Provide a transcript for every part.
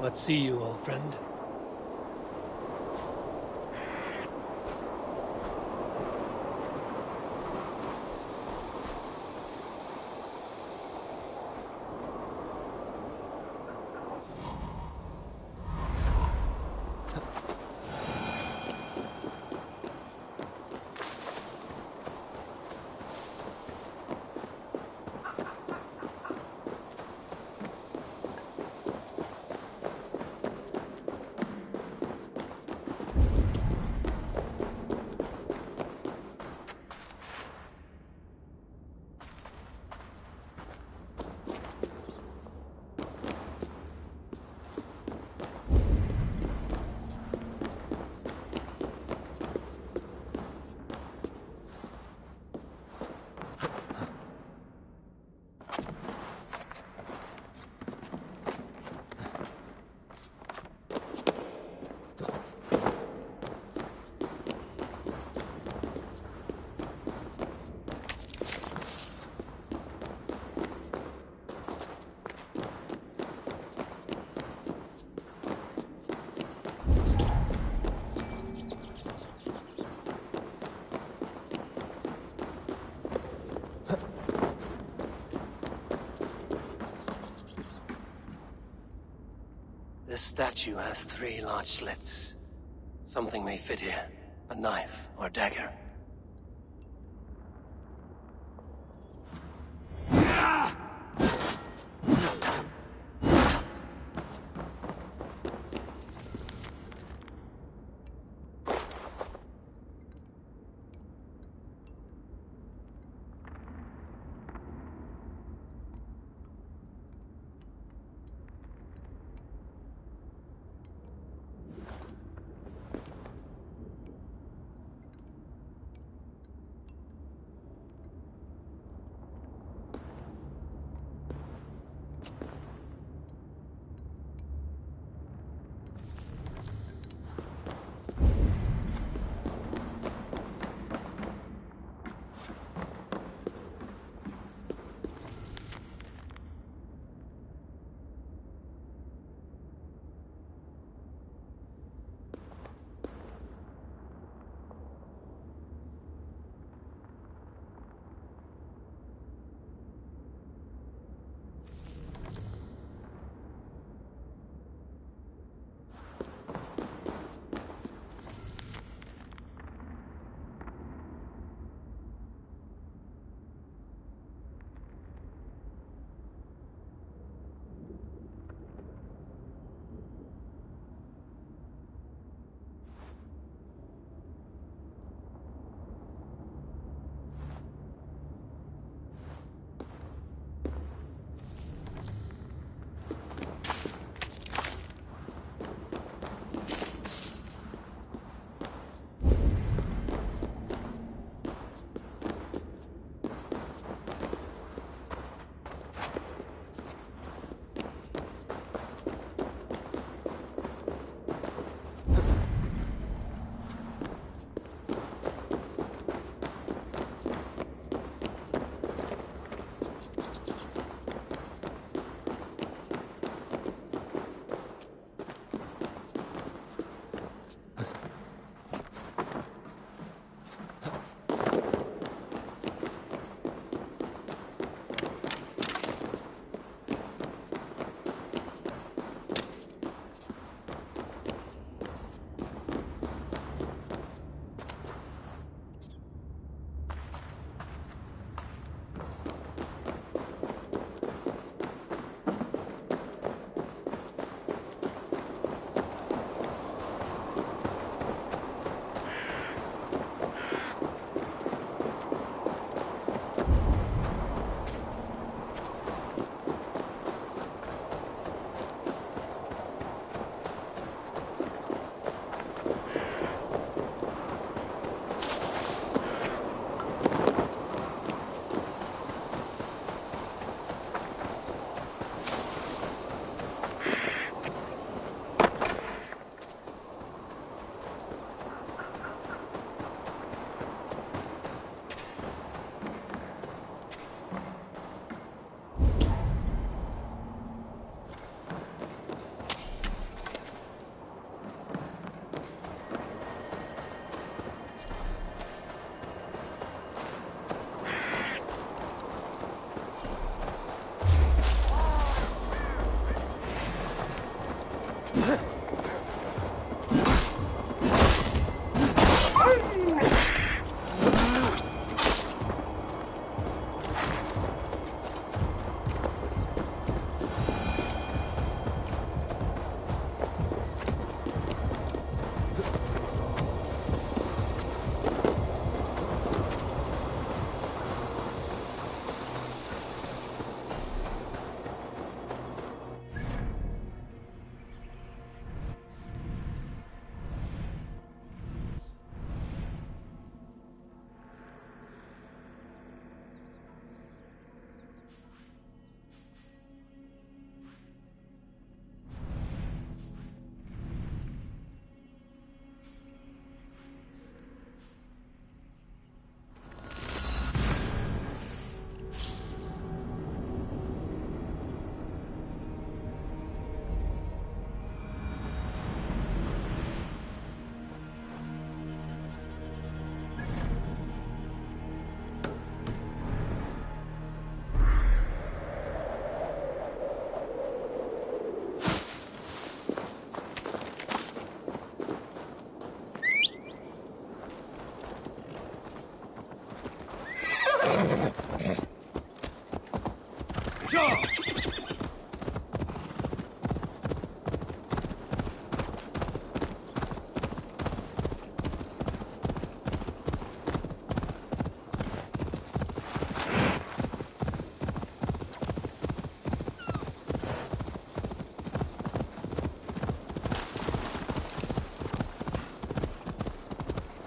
not see you, old friend. This statue has 3 large slits. Something may fit here. A knife or dagger.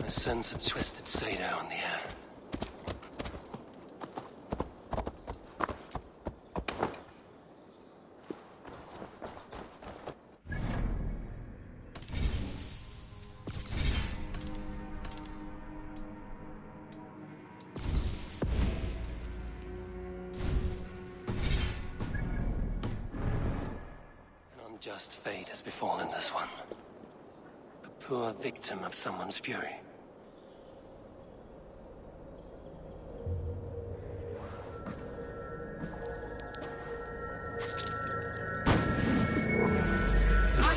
Sense a twisted Sado in the air. An unjust fate has befallen this one. A poor victim of someone's fury.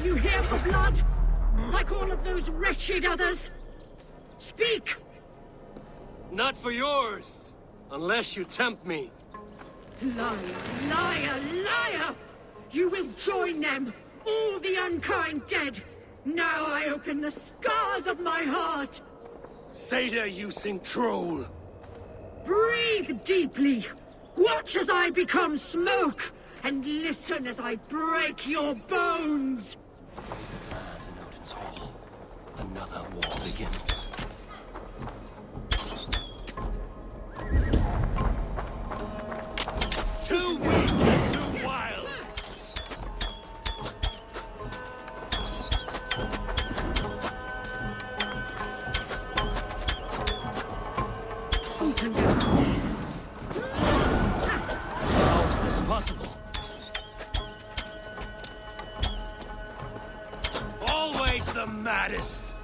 You here for blood? Like all of those wretched others? Speak! Not for yours, unless you tempt me. Liar, liar, liar! You will join them, all the unkind dead. Now I open the scars of my heart. Seder using troll. Breathe deeply. Watch as I become smoke, and listen as I break your bones. Raise the glass in Odin's hall. Another war begins. Too weak, too wild. How is this possible? Always the maddest!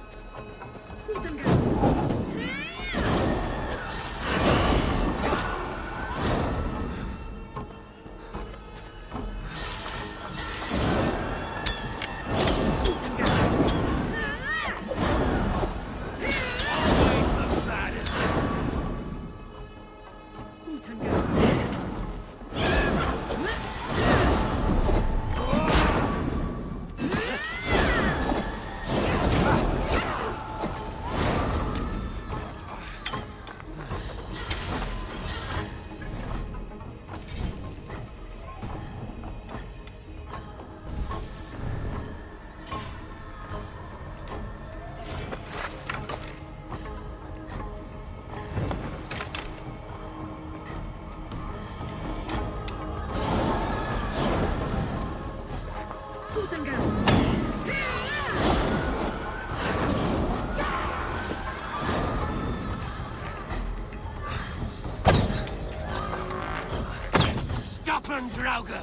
Stubborn Drauga!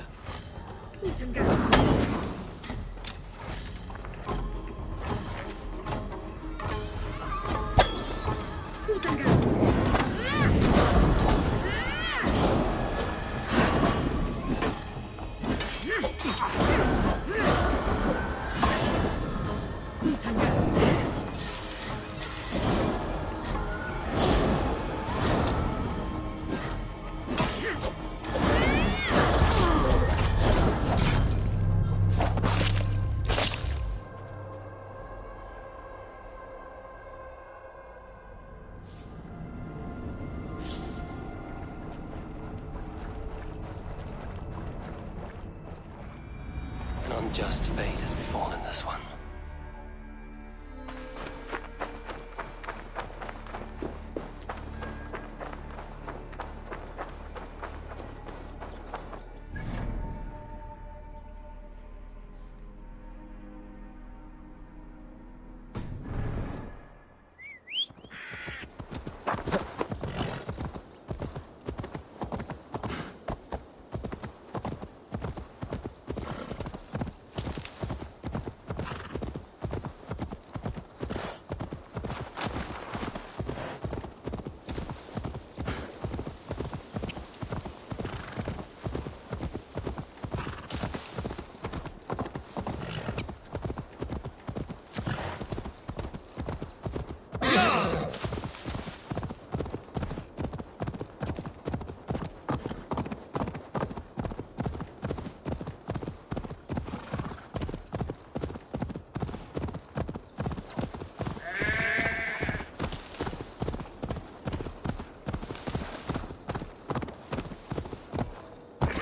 An unjust fate has befallen this one.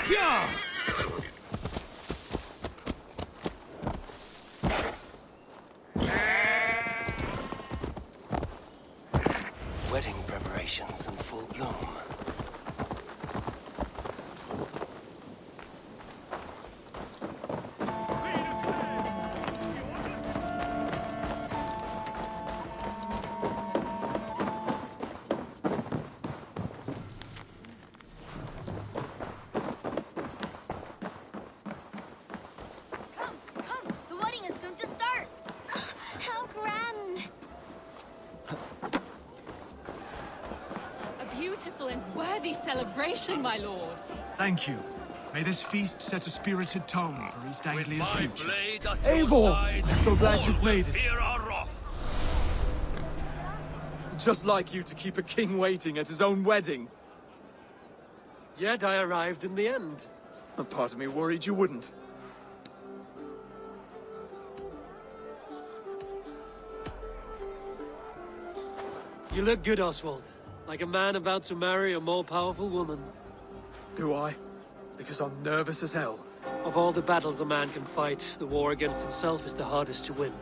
Yeah! Wedding preparations in full bloom. Come, the wedding is soon to start. How grand. A beautiful and worthy celebration, my lord. Thank you. May this feast set a spirited tone for East Anglia's future. Eivor! I'm so glad you've made it. Just like you to keep a king waiting at his own wedding. Yet I arrived in the end. A part of me worried you wouldn't. You look good, Oswald. Like a man about to marry a more powerful woman. Do I? Because I'm nervous as hell. Of all the battles a man can fight, the war against himself is the hardest to win.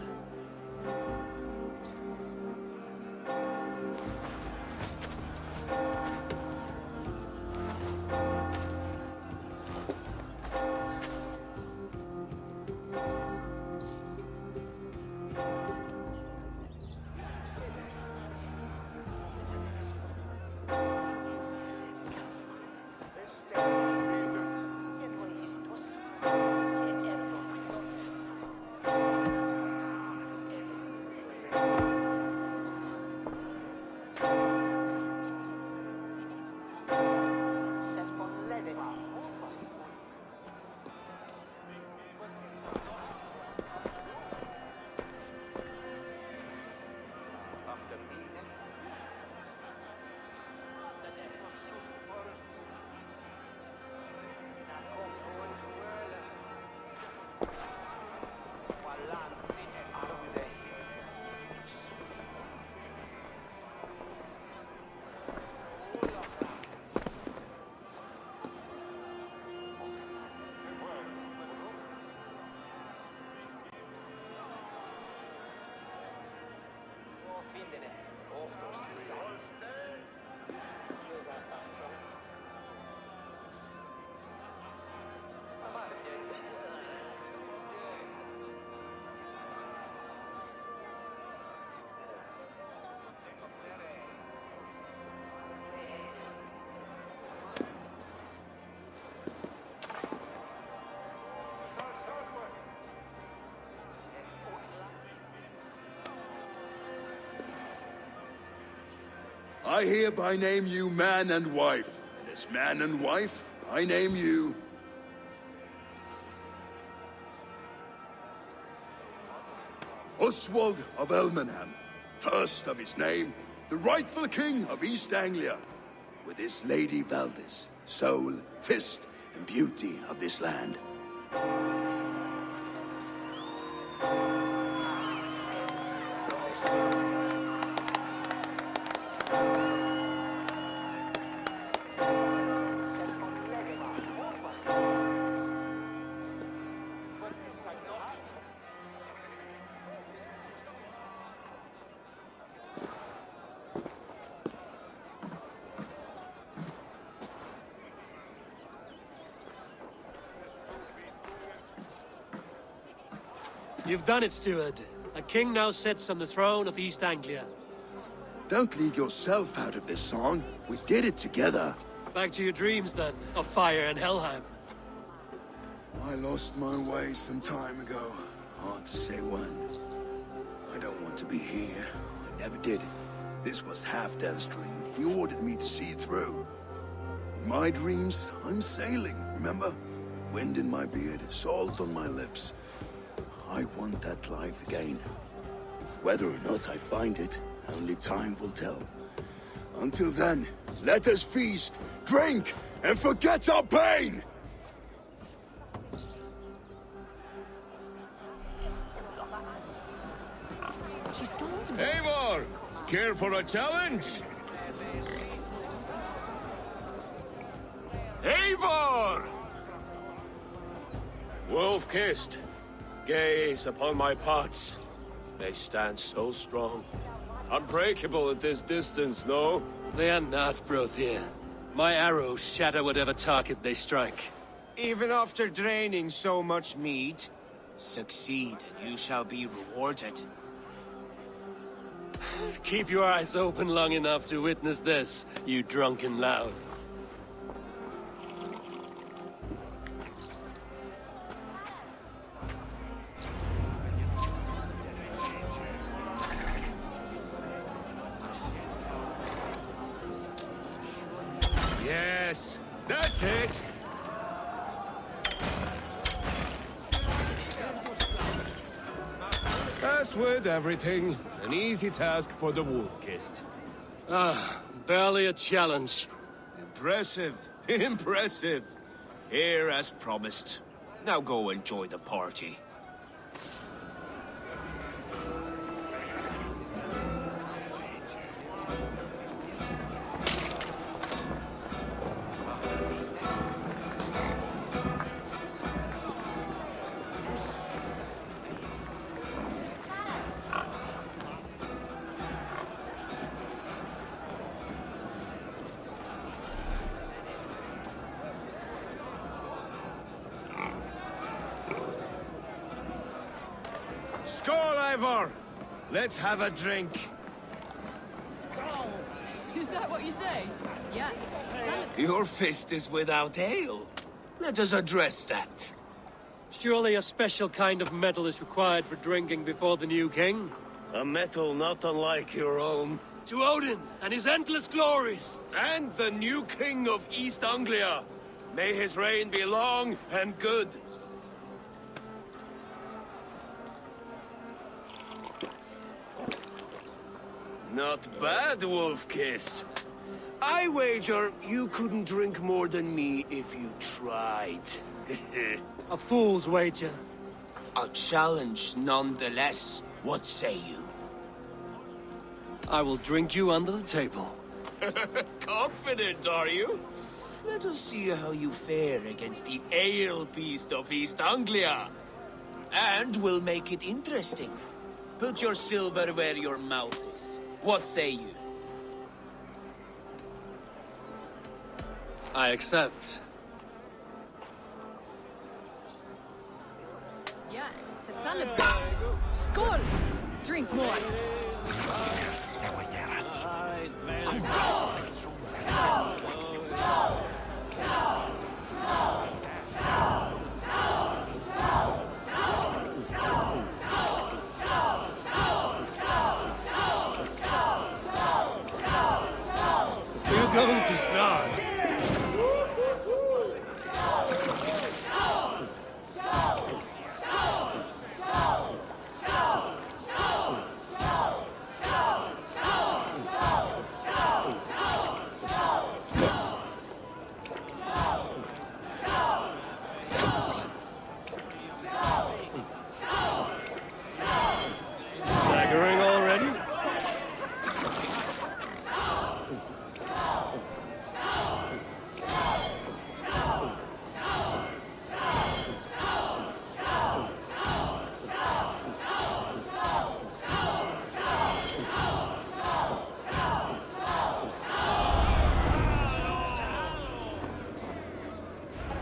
I hereby name you man and wife, and as man and wife, I name you... Oswald of Elmenham, first of his name, the rightful king of East Anglia, with his lady Valdis, soul, fist, and beauty of this land. You've done it, steward. A king now sits on the throne of East Anglia. Don't leave yourself out of this song. We did it together. Back to your dreams, then, of fire and Helheim. I lost my way some time ago. Hard to say when. I don't want to be here. I never did. This was Halfdan's dream. He ordered me to see it through. In my dreams, I'm sailing, remember? Wind in my beard, salt on my lips. I want that life again. Whether or not I find it, only time will tell. Until then, let us feast, drink, and forget our pain! She stormed me. Eivor! Care for a challenge? Eivor! Wolf-kissed, gaze upon my pots. They stand so strong. Unbreakable at this distance, no? They are not, Brothier. My arrows shatter whatever target they strike. Even after draining so much meat, succeed and you shall be rewarded. Keep your eyes open long enough to witness this, you drunken lout. Yes, that's it! As with everything, an easy task for the wolf-kissed. Barely a challenge. Impressive, impressive. Here as promised. Now go enjoy the party. Skål, Ivor! Let's have a drink. Skull. Is that what you say? Yes. Your fist is without ale. Let us address that. Surely a special kind of metal is required for drinking before the new king? A metal not unlike your own. To Odin and his endless glories! And the new king of East Anglia. May his reign be long and good. Not bad, Wolf-kissed. I wager you couldn't drink more than me if you tried. A fool's wager. A challenge nonetheless. What say you? I will drink you under the table. Confident, are you? Let us see how you fare against the ale beast of East Anglia. And we'll make it interesting. Put your silver where your mouth is. What say you? I accept. Yes, to celebrate. Skull. Drink more. We're going to start. Staggering already?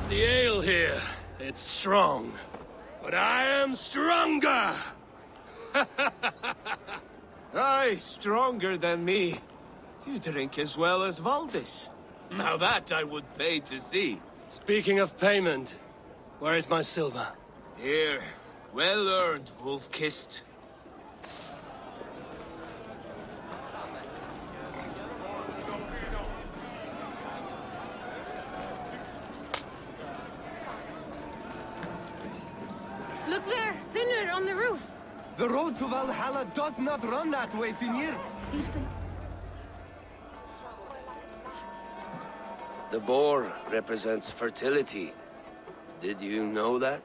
The ale here, it's strong. But I am stronger! Aye, stronger than me. You drink as well as Valdis. Now that I would pay to see. Speaking of payment, where is my silver? Here, well earned, Wolf-kissed. Look there, Finner on the roof. The road to Valhalla does not run that way, Finir. He's been... The boar represents fertility. Did you know that?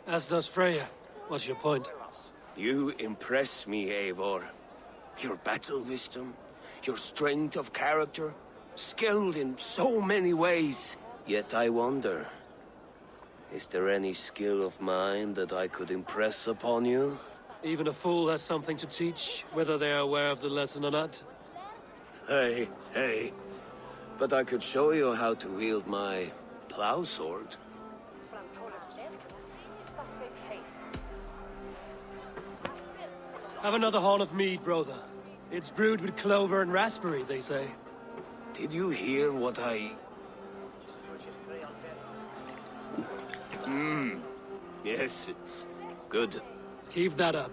As does Freya. What's your point? You impress me, Eivor. Your battle wisdom, your strength of character, skilled in so many ways. Yet I wonder, Is there any skill of mine that I could impress upon you? Even a fool has something to teach, whether they are aware of the lesson or not. Hey. But I could show you how to wield my plow sword. Have another horn of mead, brother. It's brewed with clover and raspberry, they say. Did you hear what I... Yes, it's good. Keep that up.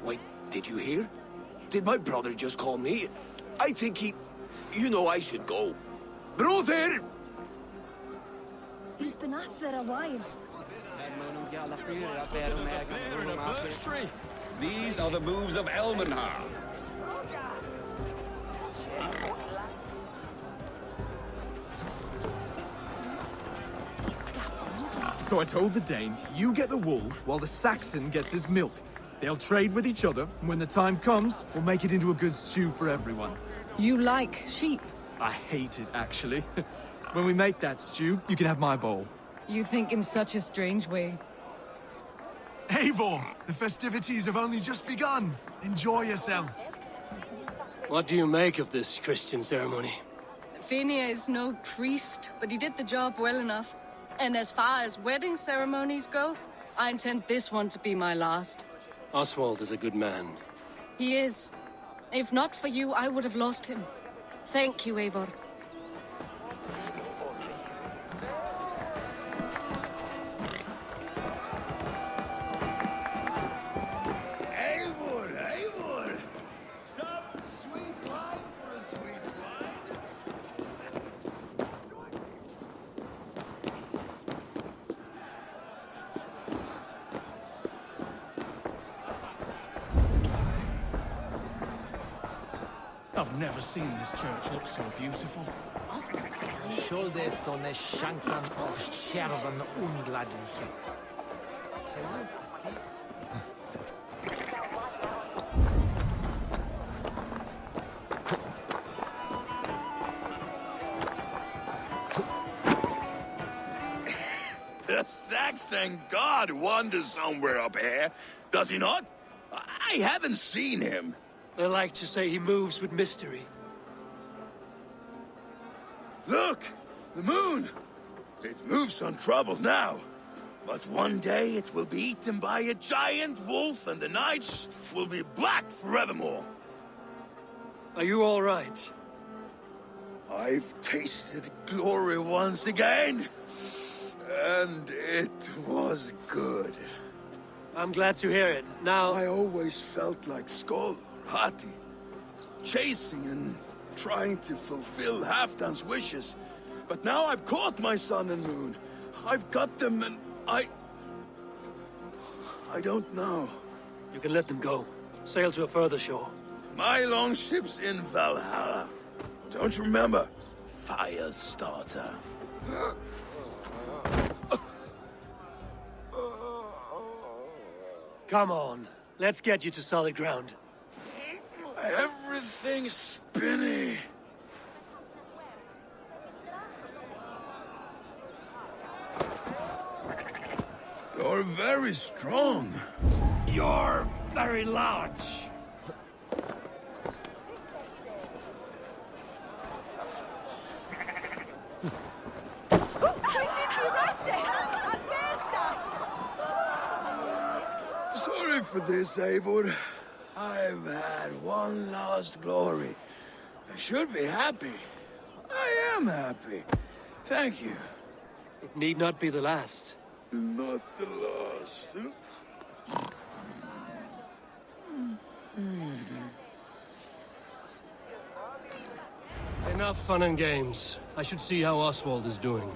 Wait, did you hear? Did my brother just call me? I think he... You know I should go. Brother! He's been up there a while. These are the moves of Elmenhar. So I told the Dane, you get the wool, while the Saxon gets his milk. They'll trade with each other, and when the time comes, we'll make it into a good stew for everyone. You like sheep? I hate it, actually. When we make that stew, you can have my bowl. You think in such a strange way. Eivor, the festivities have only just begun. Enjoy yourself. What do you make of this Christian ceremony? Finia is no priest, but he did the job well enough. And as far as wedding ceremonies go, I intend this one to be my last. Oswald is a good man. He is. If not for you, I would have lost him. Thank you, Eivor. Eivor! Some sweet wine for a sweet wine. I've never seen this church look so beautiful. The Saxon god wanders somewhere up here, does he not? I haven't seen him. They like to say he moves with mystery. Look! The moon! It moves untroubled now. But one day it will be eaten by a giant wolf and the nights will be black forevermore. Are you all right? I've tasted glory once again. And it was good. I'm glad to hear it. Now... I always felt like Skoll or Hati. Chasing and trying to fulfill Halfdan's wishes. But now I've caught my sun and moon. I've got them and I don't know. You can let them go. Sail to a further shore. My longship's in Valhalla. Don't you remember? Firestarter. Come on. Let's get you to solid ground. Everything's spinny. You're very strong. You're very large. Sorry for this, Eivor. I've had one last glory. I should be happy. I am happy. Thank you. It need not be the last. Not the last. Enough fun and games. I should see how Oswald is doing.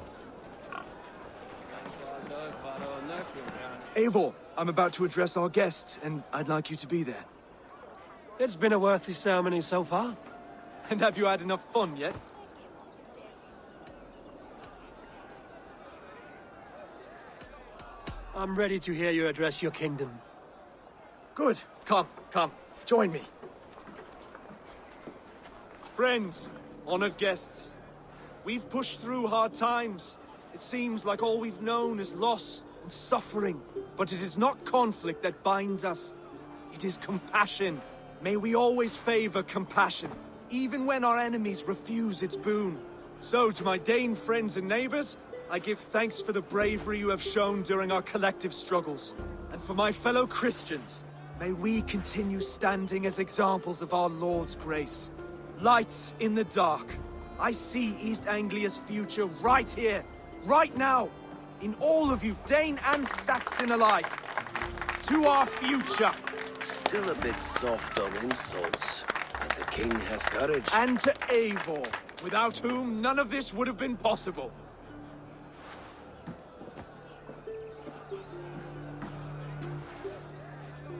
Eivor, I'm about to address our guests, and I'd like you to be there. It's been a worthy ceremony so far. And have you had enough fun yet? I'm ready to hear you address your kingdom. Good. Come. Join me. Friends, honored guests, we've pushed through hard times, It seems like all we've known is loss and suffering. But it is not conflict that binds us. It is compassion. May we always favor compassion, even when our enemies refuse its boon. So, to my Dane friends and neighbors, I give thanks for the bravery you have shown during our collective struggles. And for my fellow Christians, may we continue standing as examples of our Lord's grace. Lights in the dark. I see East Anglia's future right here, right now, in all of you, Dane and Saxon alike. To our future. Still a bit soft on insults, but the king has courage. And to Eivor, without whom none of this would have been possible.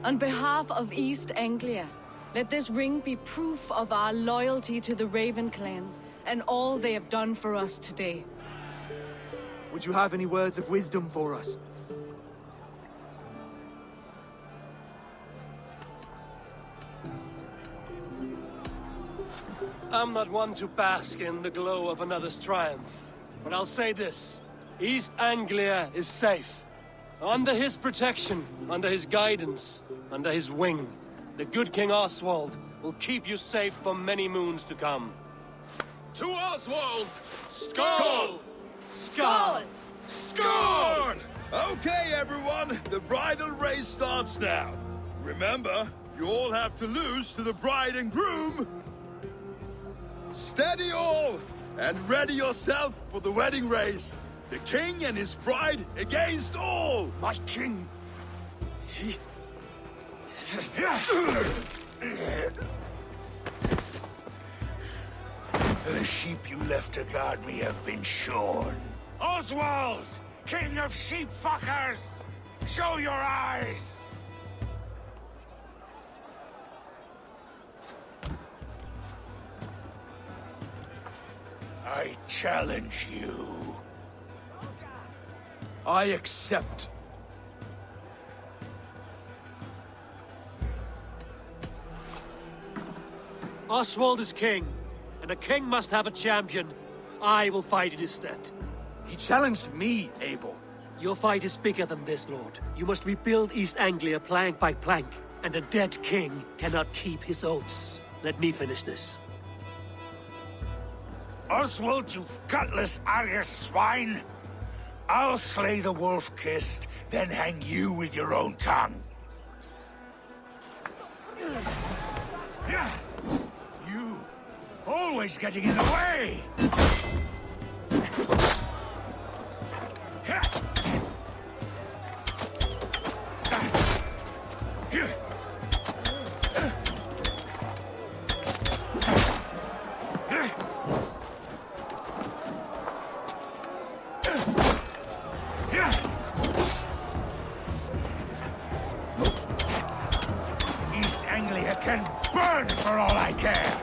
On behalf of East Anglia, let this ring be proof of our loyalty to the Raven clan and all they have done for us today. Would you have any words of wisdom for us? I'm not one to bask in the glow of another's triumph, but I'll say this. East Anglia is safe. Under his protection, under his guidance, under his wing. The good King Oswald will keep you safe for many moons to come. To Oswald! Skull! Skull! Score! Okay, everyone, the bridal race starts now. Remember, you all have to lose to the bride and groom. Steady all, and ready yourself for the wedding race. The king and his bride against all! My king! The sheep you left to guard me have been shorn. Oswald! King of sheep fuckers! Show your eyes! I challenge you. I accept. Oswald is king, and a king must have a champion. I will fight in his stead. He challenged me, Eivor. Your fight is bigger than this, Lord. You must rebuild East Anglia plank by plank, and a dead king cannot keep his oaths. Let me finish this. Oswald, you gutless Arya swine! I'll slay the wolf-kissed, then hang you with your own tongue. You, always getting in the way! East Anglia can burn for all I care!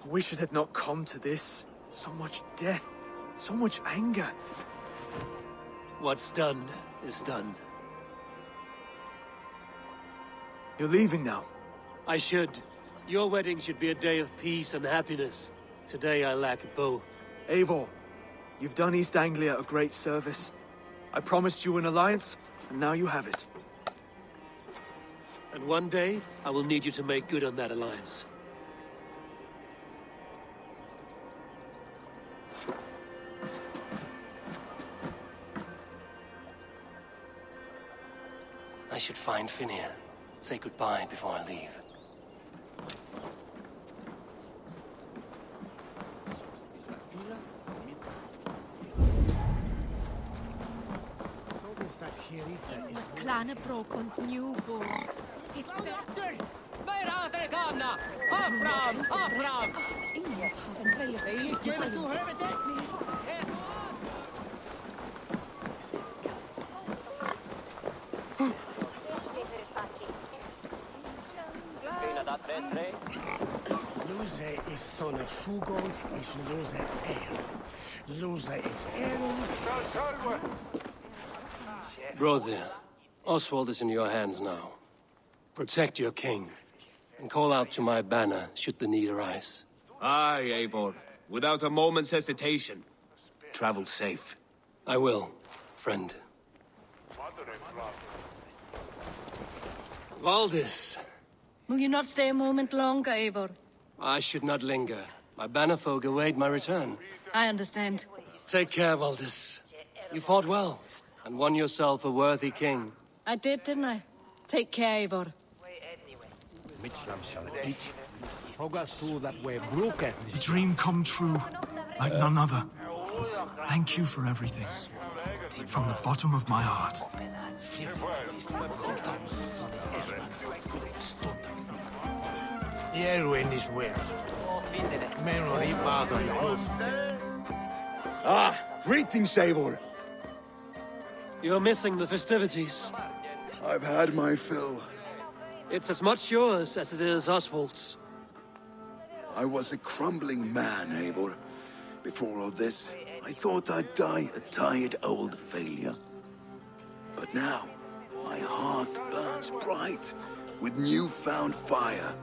I wish it had not come to this. So much death, so much anger. What's done is done. You're leaving now. I should. Your wedding should be a day of peace and happiness. Today I lack both. Eivor, you've done East Anglia a great service. I promised you an alliance, and now you have it. And one day, I will need you to make good on that alliance. I should find Finnea. Say goodbye before I leave. Klane brokont newborn. Lose is såna fugond is lose air. Lose is air. Brother, Oswald is in your hands now. Protect your king, and call out to my banner should the need arise. Aye, Eivor. Without a moment's hesitation. Travel safe. I will, friend. Valdis, Will you not stay a moment longer, Eivor? I should not linger. My banner folk await my return. I understand. Take care, Valdis. You fought well, and won yourself a worthy king. I did, didn't I? Take care, Eivor. A dream come true, like none other. Thank you for everything. From the bottom of my heart. Ah, greetings, Eivor. You're missing the festivities. I've had my fill. It's as much yours as it is Oswald's. I was a crumbling man, Eivor. Before all this, I thought I'd die a tired old failure. But now, my heart burns bright with newfound fire.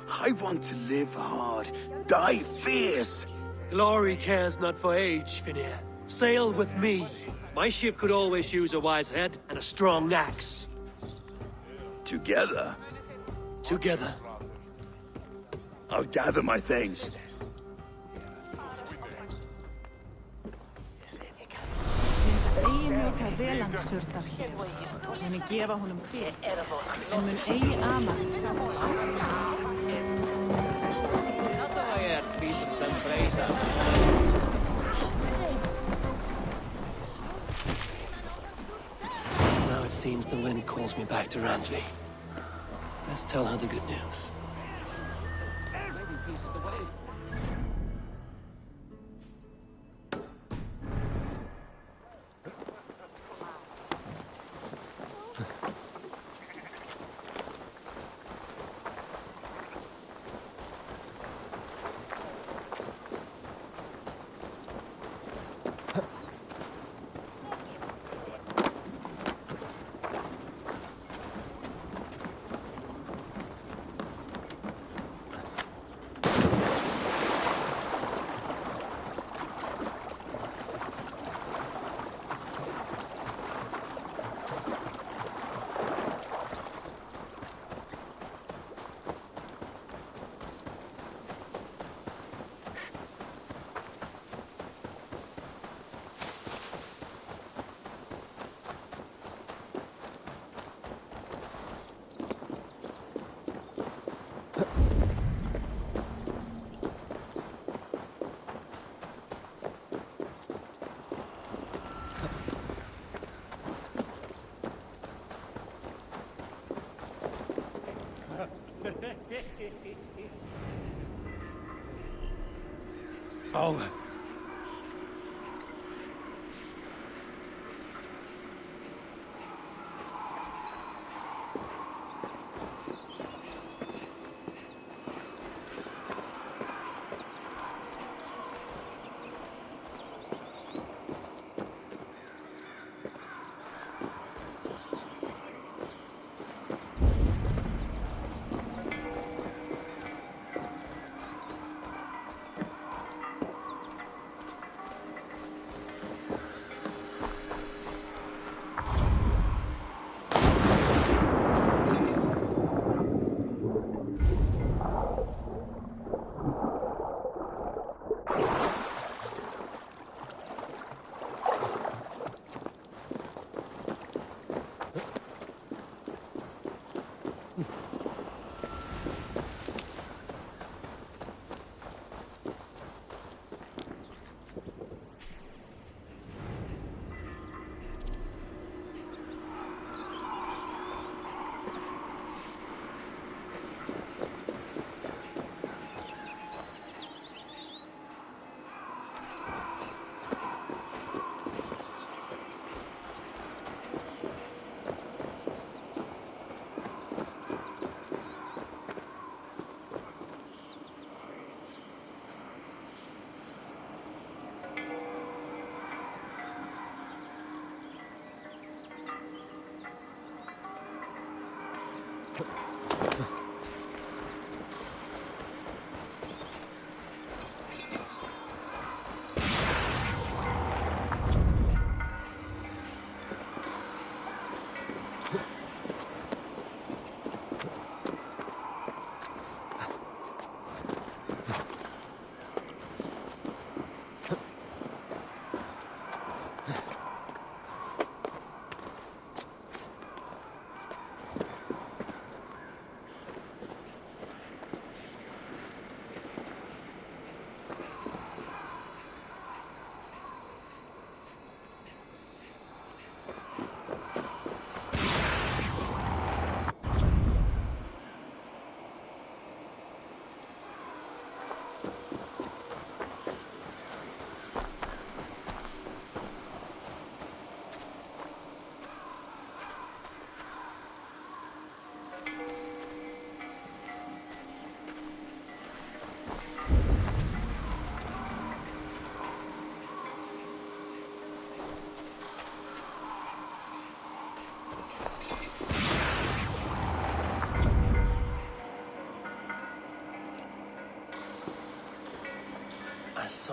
I want to live hard, die fierce. Glory cares not for age, Finir. Sail with me. My ship could always use a wise head and a strong axe. Together, Together. I'll gather my things. Eigi njóta velandsurðar hér. Muni gefa honum hver. En mun eigi amar. Now it seems the wind calls me back to Randvi. Let's tell her the good news. Oh.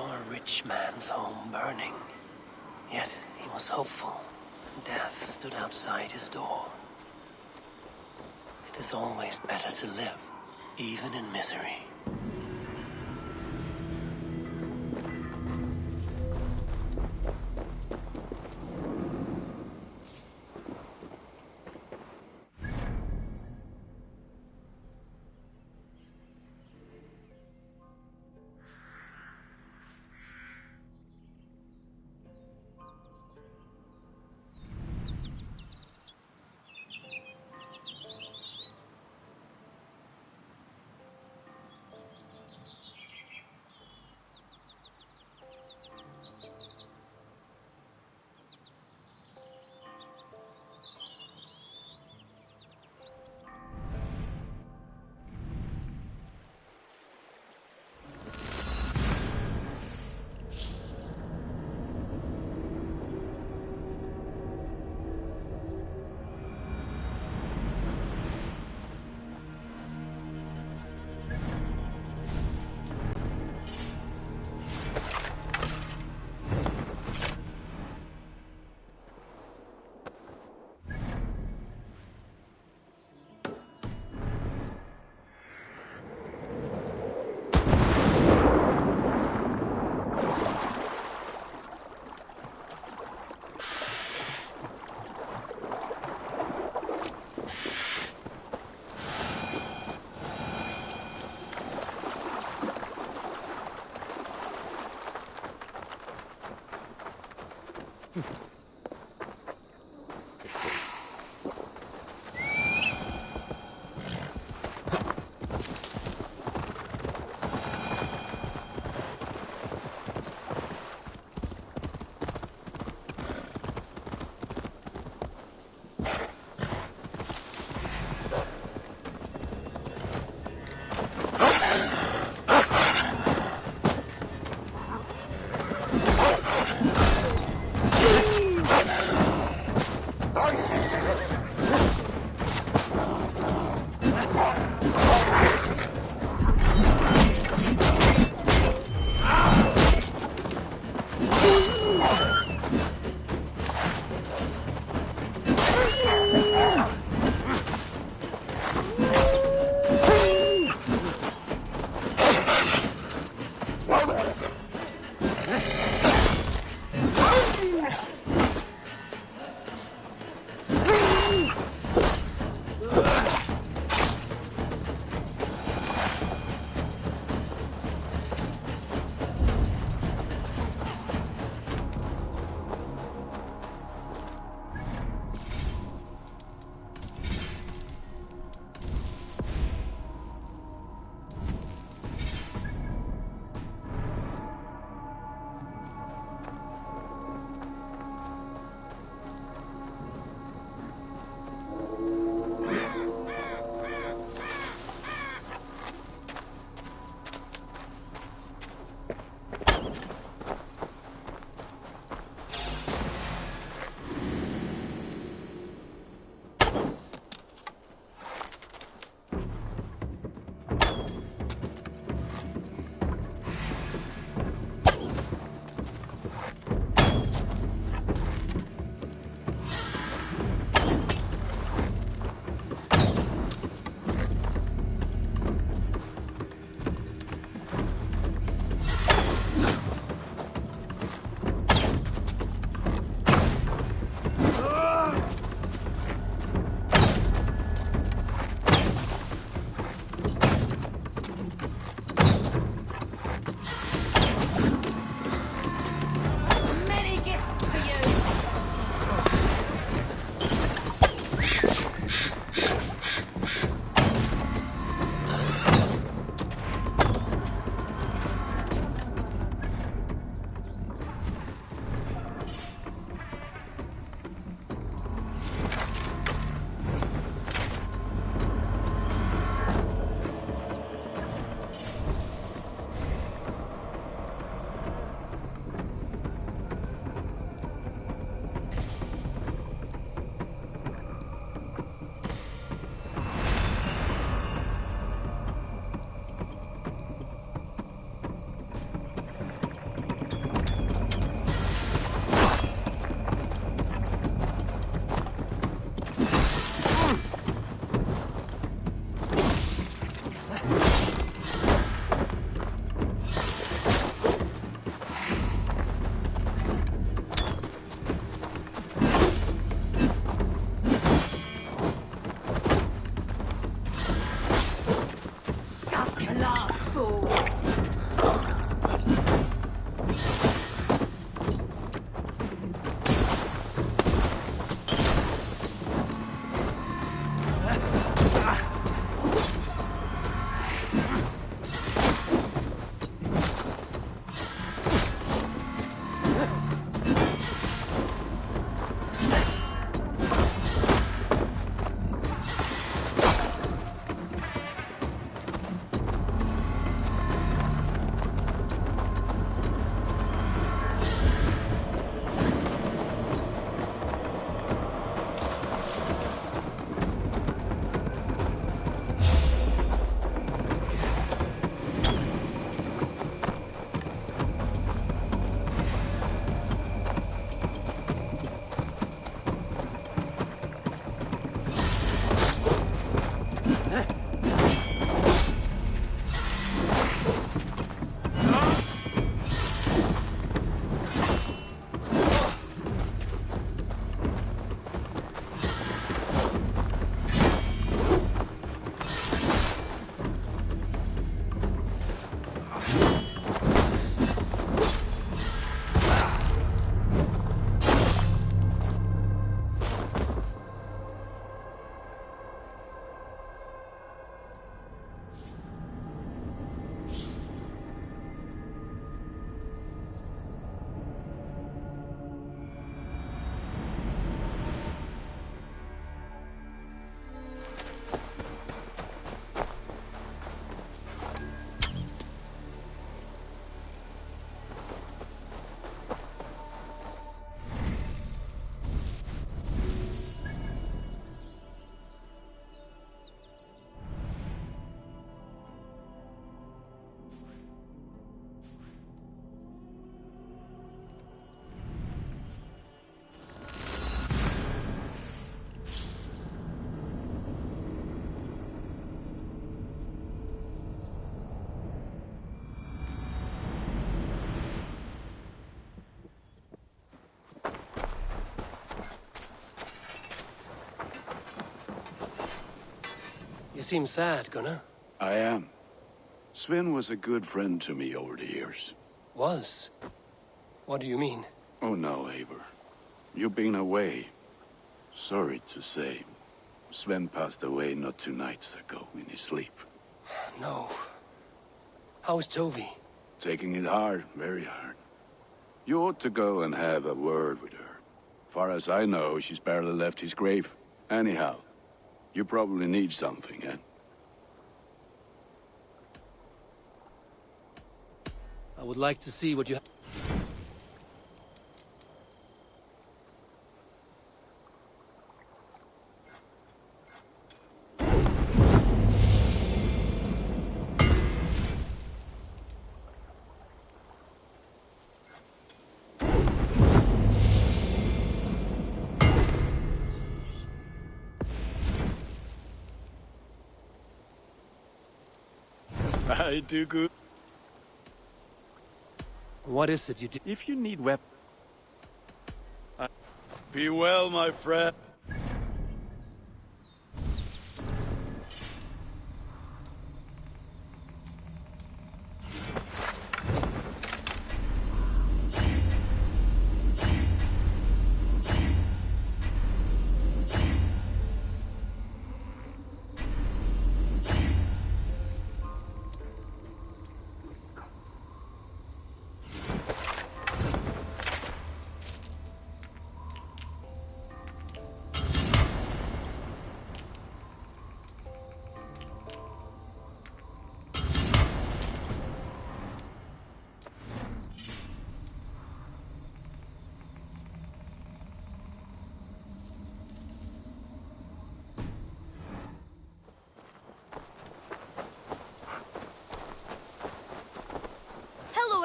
saw a rich man's home burning. Yet he was hopeful, and death stood outside his door. It is always better to live, even in misery. seem sad, Gunnar. I am. Sven was a good friend to me over the years. Was? What do you mean? Oh no, Eivor. You've been away. Sorry to say. Sven passed away not 2 nights ago in his sleep. No. How's Tovi? Taking it hard, very hard. You ought to go and have a word with her. Far as I know, she's barely left his grave. Anyhow, you probably need something, eh? I would like to see what you have. I do good. What is it you do? If you need weapons... Be well, my friend.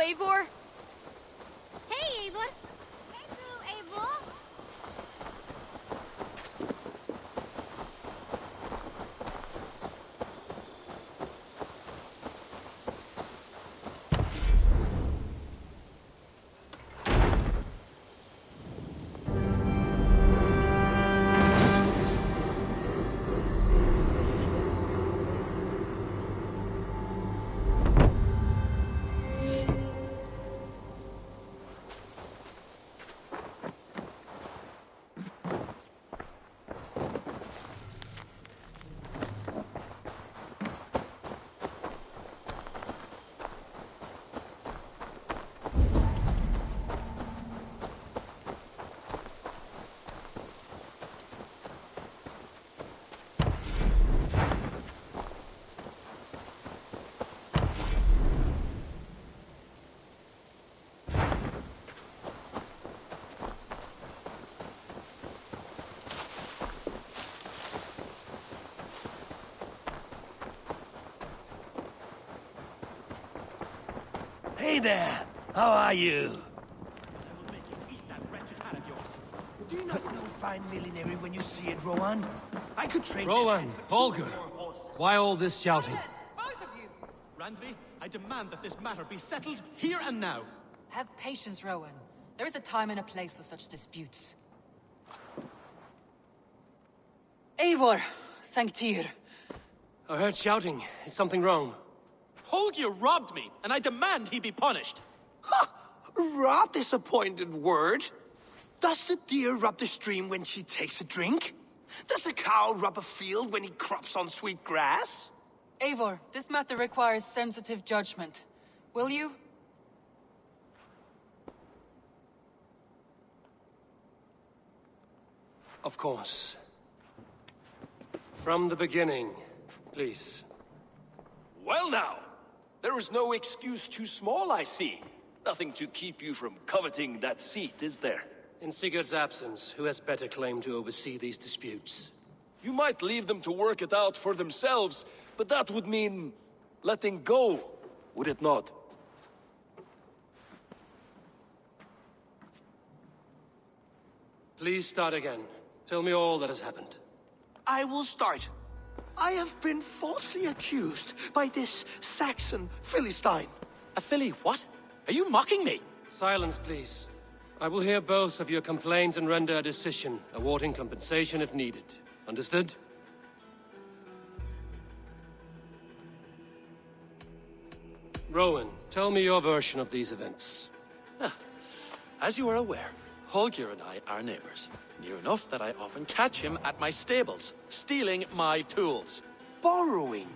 Eivor! Hey, Eivor! Hello, Eivor! Hey there! How are you? Do you not know fine millinery when you see it, Rowan? I could trade... Rowan, Holger, why all this shouting? Both of you! Randvi, I demand that this matter be settled here and now. Have patience, Rowan. There is a time and a place for such disputes. Eivor, thank Tyr. I heard shouting. Is something wrong? Holger robbed me, and I demand he be punished. Rot disappointed word. Does the deer rub the stream when she takes a drink? Does a cow rub a field when he crops on sweet grass? Eivor, this matter requires sensitive judgment. Will you? Of course. From the beginning, please. Well now, there is no excuse too small, I see. Nothing to keep you from coveting that seat, is there? In Sigurd's absence, who has better claim to oversee these disputes? You might leave them to work it out for themselves, but that would mean letting go, would it not? Please start again. Tell me all that has happened. I will start. I have been falsely accused by this Saxon Philistine. A Philly what? Are you mocking me? Silence, please. I will hear both of your complaints and render a decision, awarding compensation if needed. Understood? Rowan, tell me your version of these events. As you are aware, Holger and I are neighbors. Near enough that I often catch him at my stables, stealing my tools. Borrowing.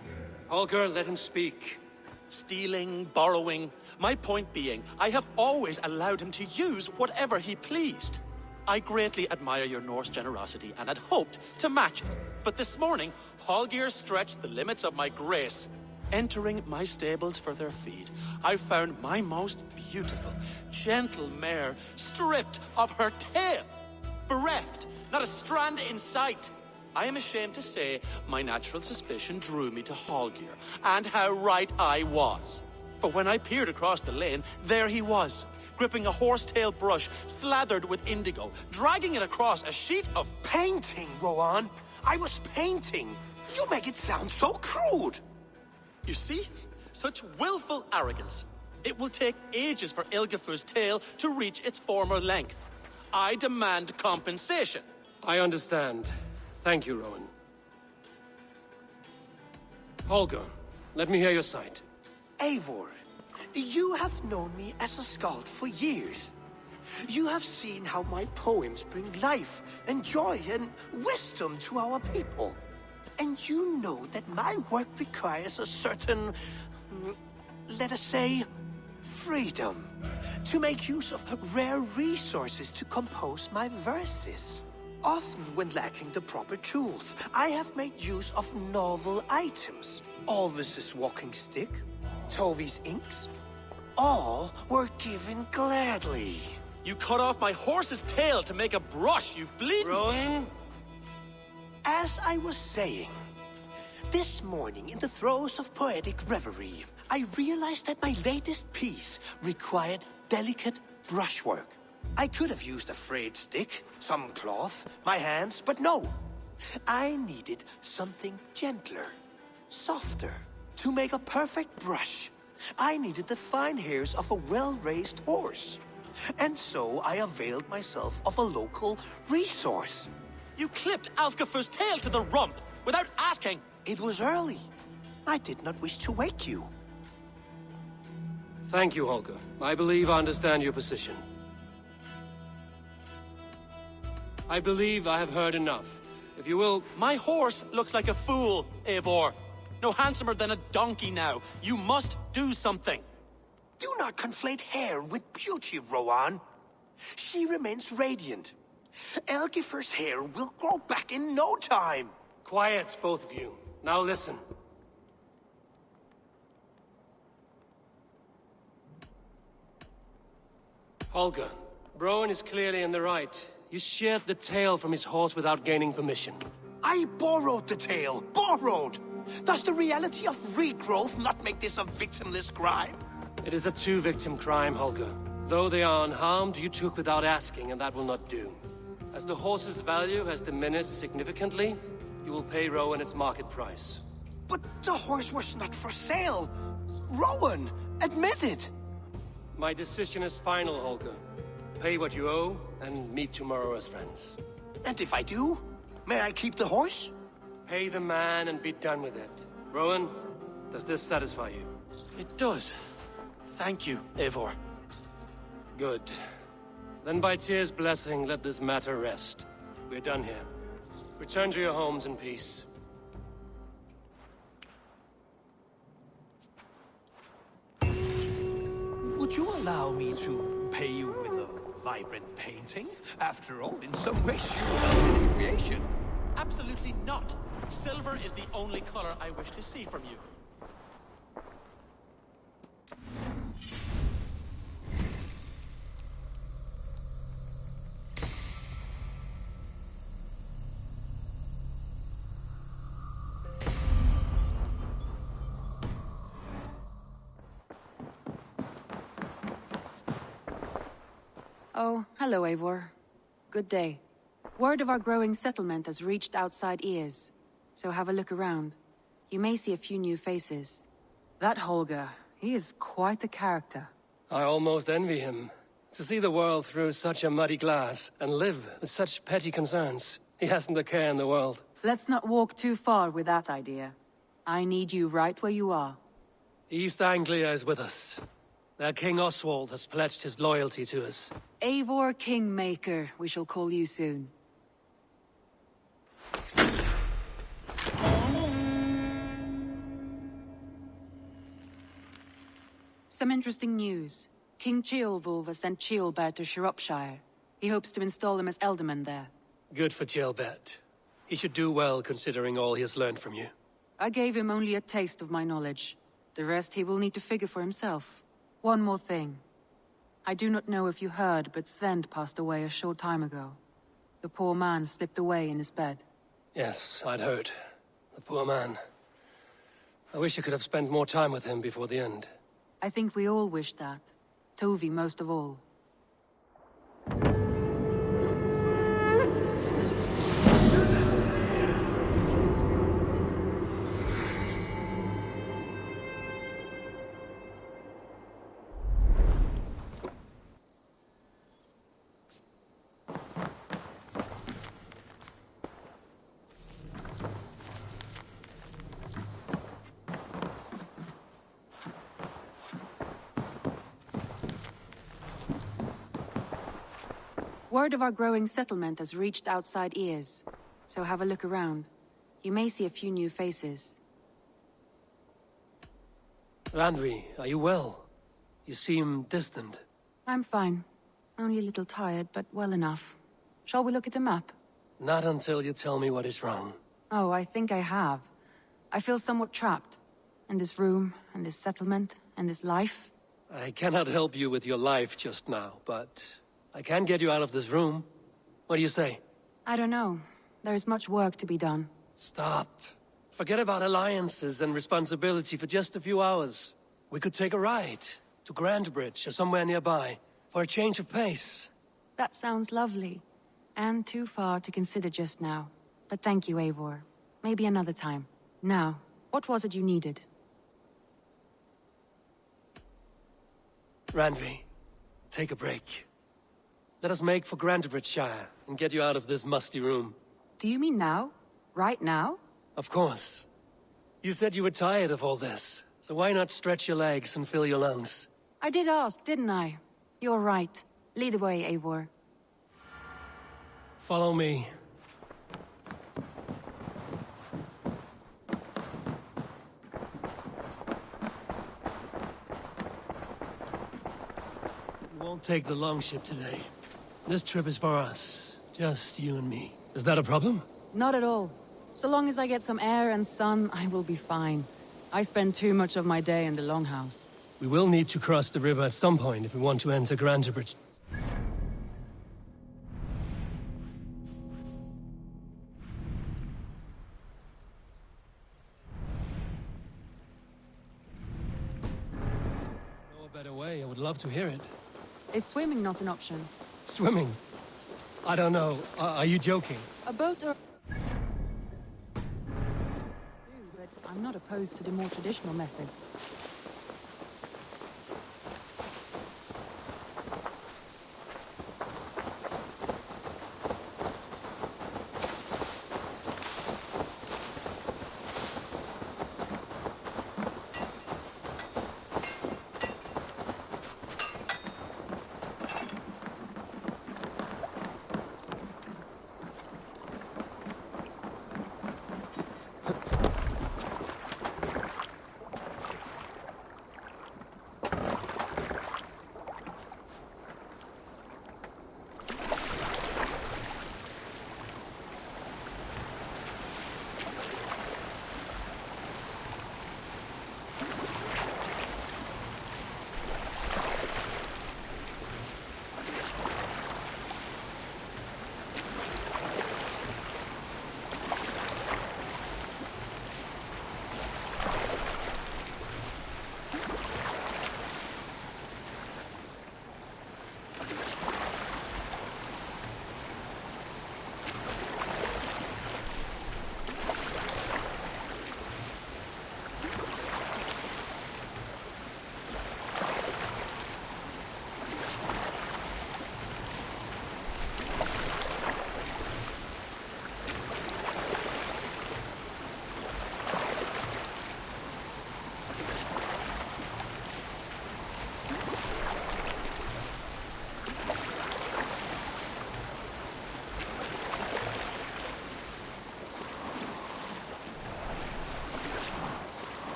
Holger, let him speak. Stealing, borrowing. My point being, I have always allowed him to use whatever he pleased. I greatly admire your Norse generosity and had hoped to match it. But this morning, Holger stretched the limits of my grace. Entering my stables for their feed, I found my most beautiful, gentle mare stripped of her tail. Bereft, not a strand in sight. I am ashamed to say my natural suspicion drew me to Holger, and how right I was. For when I peered across the lane, there he was, gripping a horsetail brush slathered with indigo, dragging it across a sheet of Painting, Rowan. I was painting. You make it sound so crude. You see? Such willful arrogance. It will take ages for Ilgafur's tail to reach its former length. I demand compensation. I understand. Thank you, Rowan. Holger, let me hear your side. Eivor, you have known me as a skald for years. You have seen how my poems bring life and joy and wisdom to our people. And you know that my work requires a certain, let us say, freedom. To make use of rare resources to compose my verses. Often when lacking the proper tools, I have made use of novel items. Alvis's walking stick, Tovi's inks, all were given gladly. You cut off my horse's tail to make a brush, you bleed. Rowan? As I was saying, this morning in the throes of poetic reverie, I realized that my latest piece required delicate brushwork. I could have used a frayed stick, some cloth, my hands, but no. I needed something gentler, softer. To make a perfect brush, I needed the fine hairs of a well-raised horse. And so I availed myself of a local resource. You clipped Alfgafur's tail to the rump without asking. It was early. I did not wish to wake you. Thank you, Holger. I believe I understand your position. I believe I have heard enough. If you will... My horse looks like a fool, Eivor. No handsomer than a donkey now. You must do something. Do not conflate hair with beauty, Rowan. She remains radiant. Elgifur's hair will grow back in no time. Quiet, both of you. Now listen. Holger, Rowan is clearly in the right. You sheared the tail from his horse without gaining permission. I borrowed the tail. Borrowed! Does the reality of regrowth not make this a victimless crime? It is a two-victim crime, Holger. Though they are unharmed, you took without asking, and that will not do. As the horse's value has diminished significantly, you will pay Rowan its market price. But the horse was not for sale. Rowan, admit it. My decision is final, Holger. Pay what you owe, and meet tomorrow as friends. And if I do, may I keep the horse? Pay the man and be done with it. Rowan, does this satisfy you? It does. Thank you, Eivor. Good. Then by Tyr's blessing, let this matter rest. We're done here. Return to your homes in peace. Would you allow me to pay you with a vibrant painting? After all, in some ways, you are its creation. Absolutely not. Silver is the only color I wish to see from you. Oh, hello, Eivor. Good day. Word of our growing settlement has reached outside ears, so have a look around. You may see a few new faces. That Holger, he is quite a character. I almost envy him. To see the world through such a muddy glass, and live with such petty concerns. He hasn't a care in the world. Let's not walk too far with that idea. I need you right where you are. East Anglia is with us. Their King Oswald has pledged his loyalty to us. Eivor Kingmaker, we shall call you soon. Some interesting news. King Ceolwulf has sent Ceolbert to Shropshire. He hopes to install him as Elderman there. Good for Ceolbert. He should do well considering all he has learned from you. I gave him only a taste of my knowledge. The rest he will need to figure for himself. One more thing. I do not know if you heard, but Svend passed away a short time ago. The poor man slipped away in his bed. Yes, I'd heard. The poor man. I wish I could have spent more time with him before the end. I think we all wish that. Tovi most of all. Word of our growing settlement has reached outside ears, so have a look around. You may see a few new faces. Randvi, are you well? You seem distant. I'm fine. Only a little tired, but well enough. Shall we look at the map? Not until you tell me what is wrong. Oh, I think I have. I feel somewhat trapped. In this room, and this settlement, and this life. I cannot help you with your life just now, but I can get you out of this room. What do you say? I don't know. There is much work to be done. Stop. Forget about alliances and responsibility for just a few hours. We could take a ride to Grandbridge or somewhere nearby for a change of pace. That sounds lovely. And too far to consider just now. But thank you, Eivor. Maybe another time. Now, what was it you needed? Randvi, take a break. Let us make for Grandbridgeshire and get you out of this musty room. Do you mean now? Right now? Of course. You said you were tired of all this, so why not stretch your legs and fill your lungs? I did ask, didn't I? You're right. Lead the way, Eivor. Follow me. We won't take the longship today. This trip is for us. Just you and me. Is that a problem? Not at all. So long as I get some air and sun, I will be fine. I spend too much of my day in the longhouse. We will need to cross the river at some point if we want to enter Grandbridge. Know a better way, I would love to hear it. Is swimming not an option? Swimming? I don't know. Are you joking? A boat or... But I'm not opposed to the more traditional methods.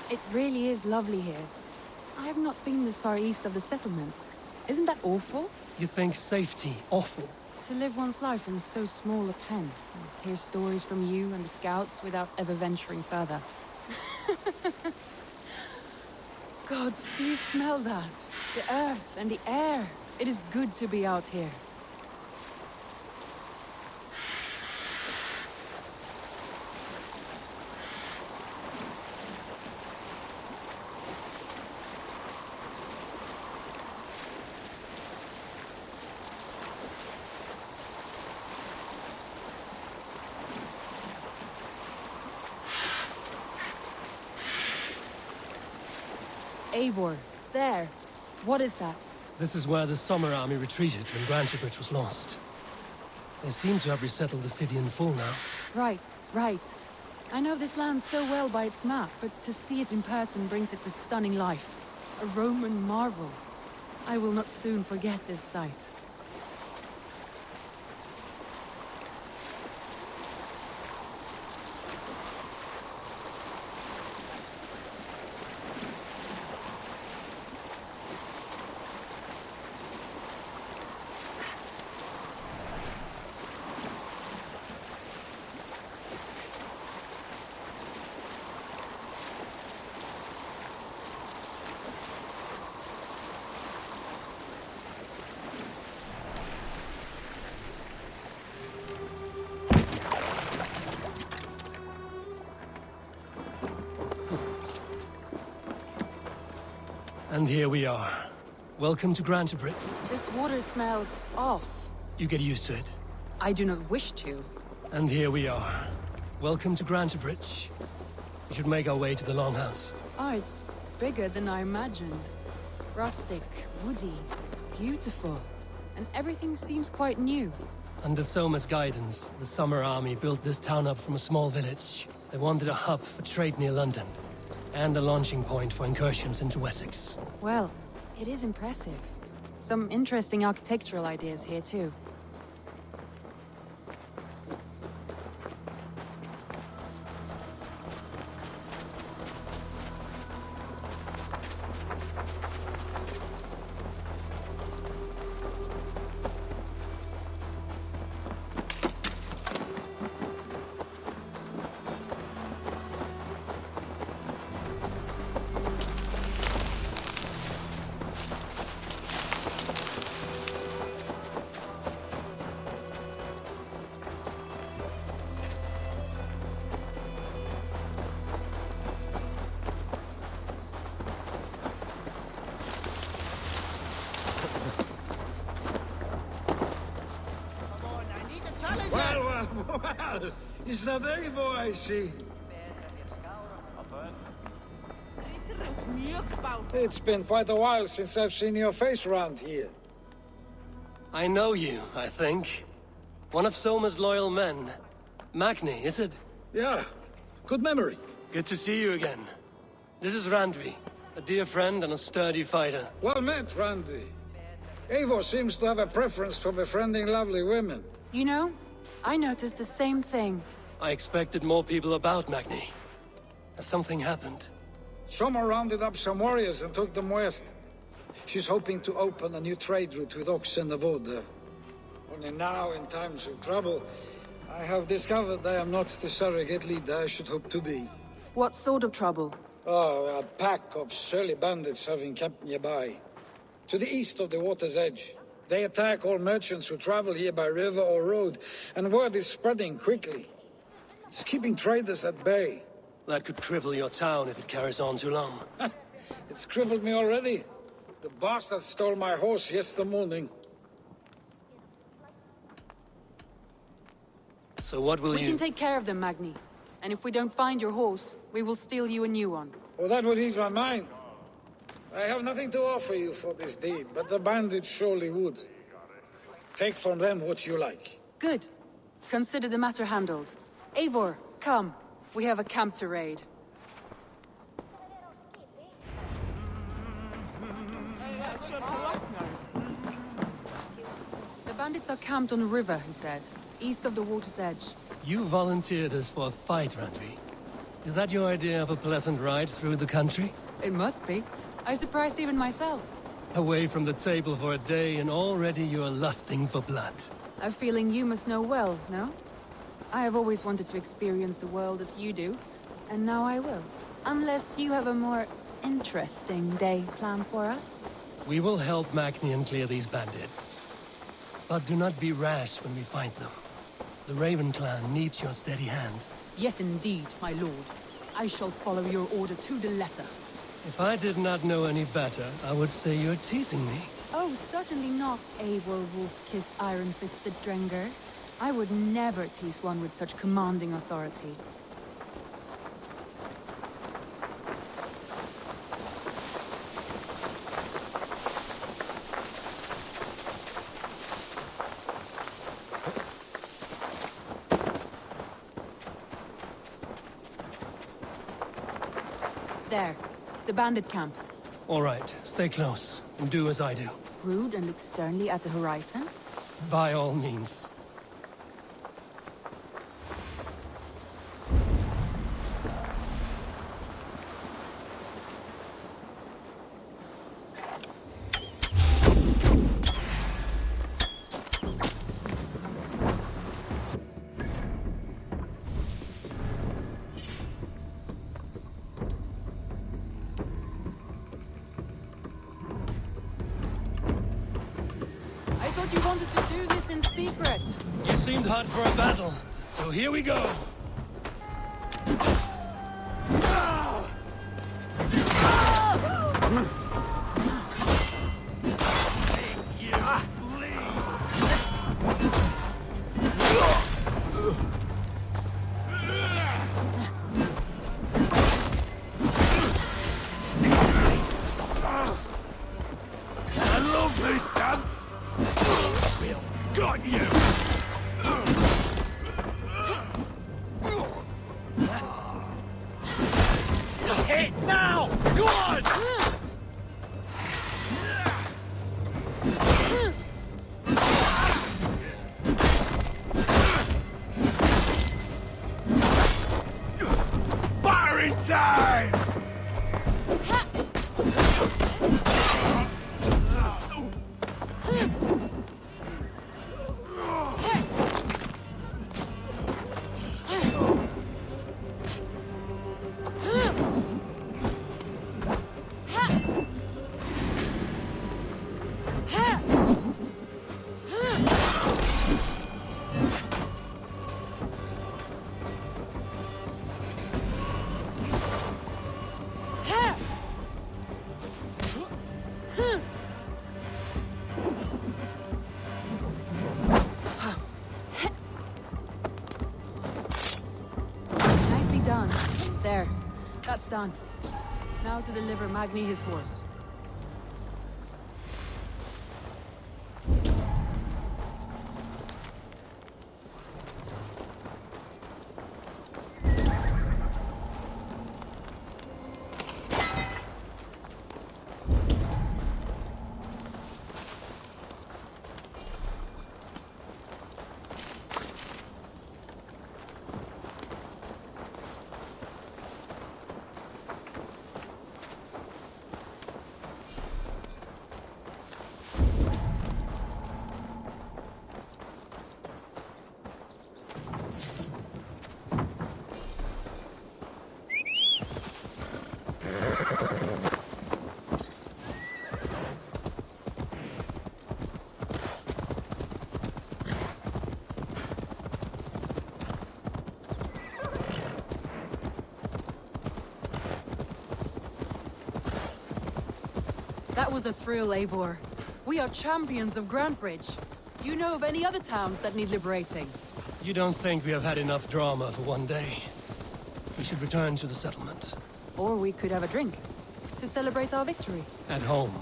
It really is lovely here. I have not been this far east of the settlement. Isn't that awful? You think safety awful? To live one's life in so small a pen, and hear stories from you and the scouts without ever venturing further. Gods, do you smell that? The earth and the air. It is good to be out here. Eivor, there. What is that? This is where the Summer Army retreated when Grantebridge was lost. They seem to have resettled the city in full now. Right, right. I know this land so well by its map, but to see it in person brings it to stunning life. A Roman marvel. I will not soon forget this sight. And here we are. Welcome to Grantebridge. This water smells off. You get used to it. I do not wish to. And here we are. Welcome to Grantebridge. We should make our way to the Longhouse. Oh, it's bigger than I imagined. Rustic, woody, beautiful. And everything seems quite new. Under Soma's guidance, the Summer Army built this town up from a small village. They wanted a hub for trade near London, and a launching point for incursions into Wessex. Well, it is impressive. Some interesting architectural ideas here, too. Well, is that Eivor I see? It's been quite a while since I've seen your face around here. I know you, I think. One of Soma's loyal men. Magni, is it? Yeah, good memory. Good to see you again. This is Randvi, a dear friend and a sturdy fighter. Well met, Randvi. Eivor seems to have a preference for befriending lovely women. You know, I noticed the same thing. I expected more people about Magni. Has something happened? Soma rounded up some warriors and took them west. She's hoping to open a new trade route with Ox and the Voda. Only now, in times of trouble, I have discovered I am not the surrogate leader I should hope to be. What sort of trouble? Oh, a pack of surly bandits have encamped nearby. To the east of the water's edge. They attack all merchants who travel here by river or road, and word is spreading quickly. It's keeping traders at bay. That could cripple your town if it carries on too long. It's crippled me already. The bastard stole my horse yesterday morning. So what will We can take care of them, Magni. And if we don't find your horse, we will steal you a new one. Well, that would ease my mind. I have nothing to offer you for this deed, but the bandits surely would. Take from them what you like. Good. Consider the matter handled. Eivor, come. We have a camp to raid. The bandits are camped on a river, he said, east of the water's edge. You volunteered us for a fight, Randvi. Is that your idea of a pleasant ride through the country? It must be. I surprised even myself. Away from the table for a day and already you're lusting for blood. A feeling you must know well, no? I have always wanted to experience the world as you do, and now I will. Unless you have a more interesting day planned for us. We will help Magnian clear these bandits. But do not be rash when we fight them. The Raven clan needs your steady hand. Yes, indeed, my lord. I shall follow your order to the letter. If I did not know any better, I would say you're teasing me. Oh, certainly not, Eivor wolf-kissed iron-fisted Drenger. I would never tease one with such commanding authority. There. The bandit camp. All right, stay close, and do as I do. Brood and look sternly at the horizon? By all means. I thought you wanted to do this in secret. You seemed hot for a battle, so here we go. Got you! Hit now! Go on! Battering time! Nicely done. There. That's done. Now to deliver Magni his horse. That was a thrill, Eivor. We are champions of Grantbridge. Do you know of any other towns that need liberating? You don't think we have had enough drama for one day? We should return to the settlement. Or we could have a drink, to celebrate our victory. At home.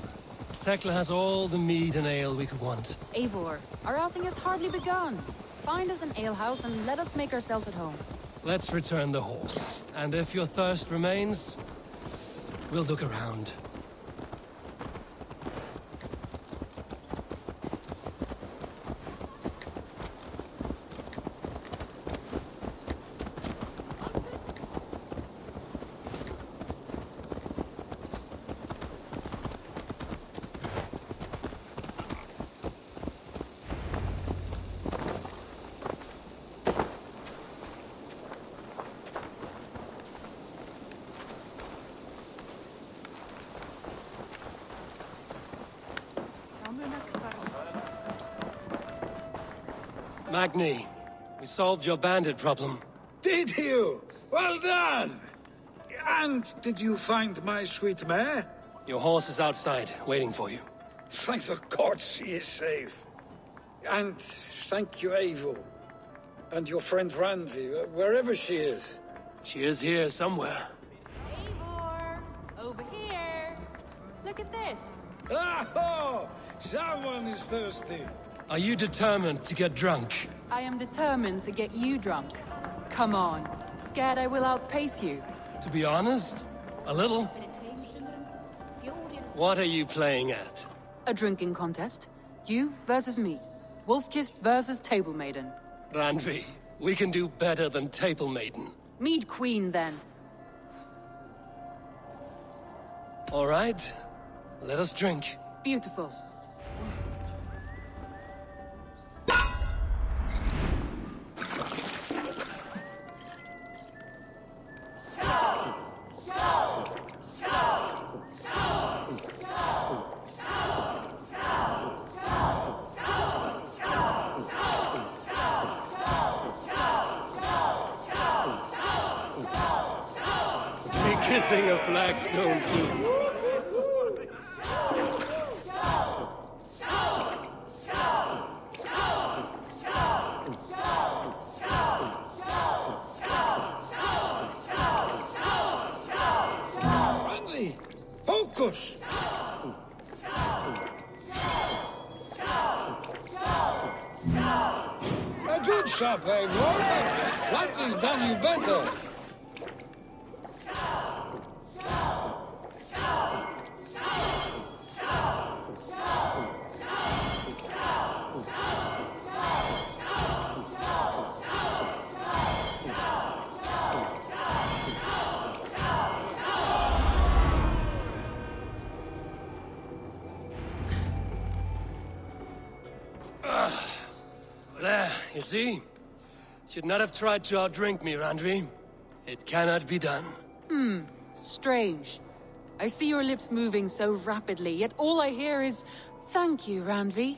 Tekla has all the mead and ale we could want. Eivor, our outing has hardly begun. Find us an alehouse and let us make ourselves at home. Let's return the horse. And if your thirst remains, we'll look around. Magni, we solved your bandit problem. Did you? Well done! And did you find my sweet mare? Your horse is outside, waiting for you. Thank the gods he is safe. And thank you, Eivor. And your friend Randvi, wherever she is. She is here somewhere. Eivor! Over here! Look at this! Oh! Someone is thirsty. Are you determined to get drunk? I am determined to get you drunk. Come on. Scared I will outpace you? To be honest, a little. What are you playing at? A drinking contest. You versus me. Wolf-kissed versus Table Maiden. Randvi, we can do better than Table Maiden. Mead Queen, then. All right. Let us drink. Beautiful. Kissing a flagstone soon. Randy, focus! A good shot, Eivor. Randy's done you better. There, you see? Should not have tried to outdrink me, Randvi. It cannot be done. Strange. I see your lips moving so rapidly, yet all I hear is, "Thank you, Randvi."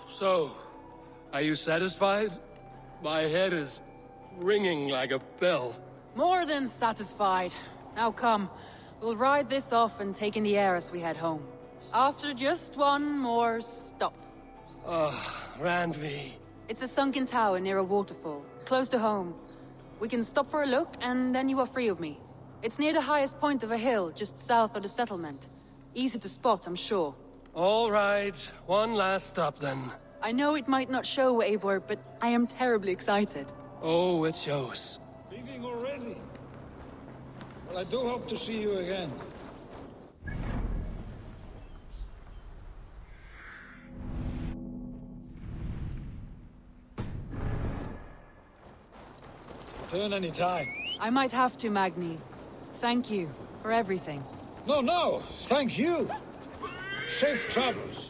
So, are you satisfied? My head is ringing like a bell. More than satisfied. Now come, we'll ride this off and take in the air as we head home. After just one more stop. Randvi. It's a sunken tower near a waterfall, close to home. We can stop for a look, and then you are free of me. It's near the highest point of a hill, just south of the settlement. Easy to spot, I'm sure. All right, one last stop then. I know it might not show, Eivor, but I am terribly excited. Oh, it shows. Leaving already? Well, I do hope to see you again. Turn any time. I might have to, Magni. Thank you for everything. No, thank you. Safe travels.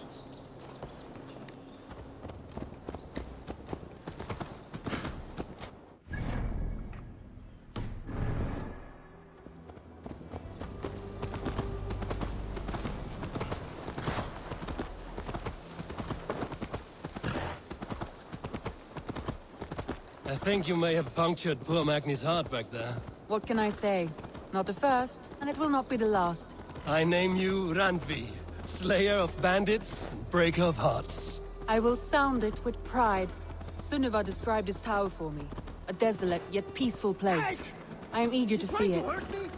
I think you may have punctured poor Magni's heart back there. What can I say? Not the first, and it will not be the last. I name you Randvi, slayer of bandits and breaker of hearts. I will sound it with pride. Sunniva described this tower for me. A desolate yet peaceful place. I am eager to see it.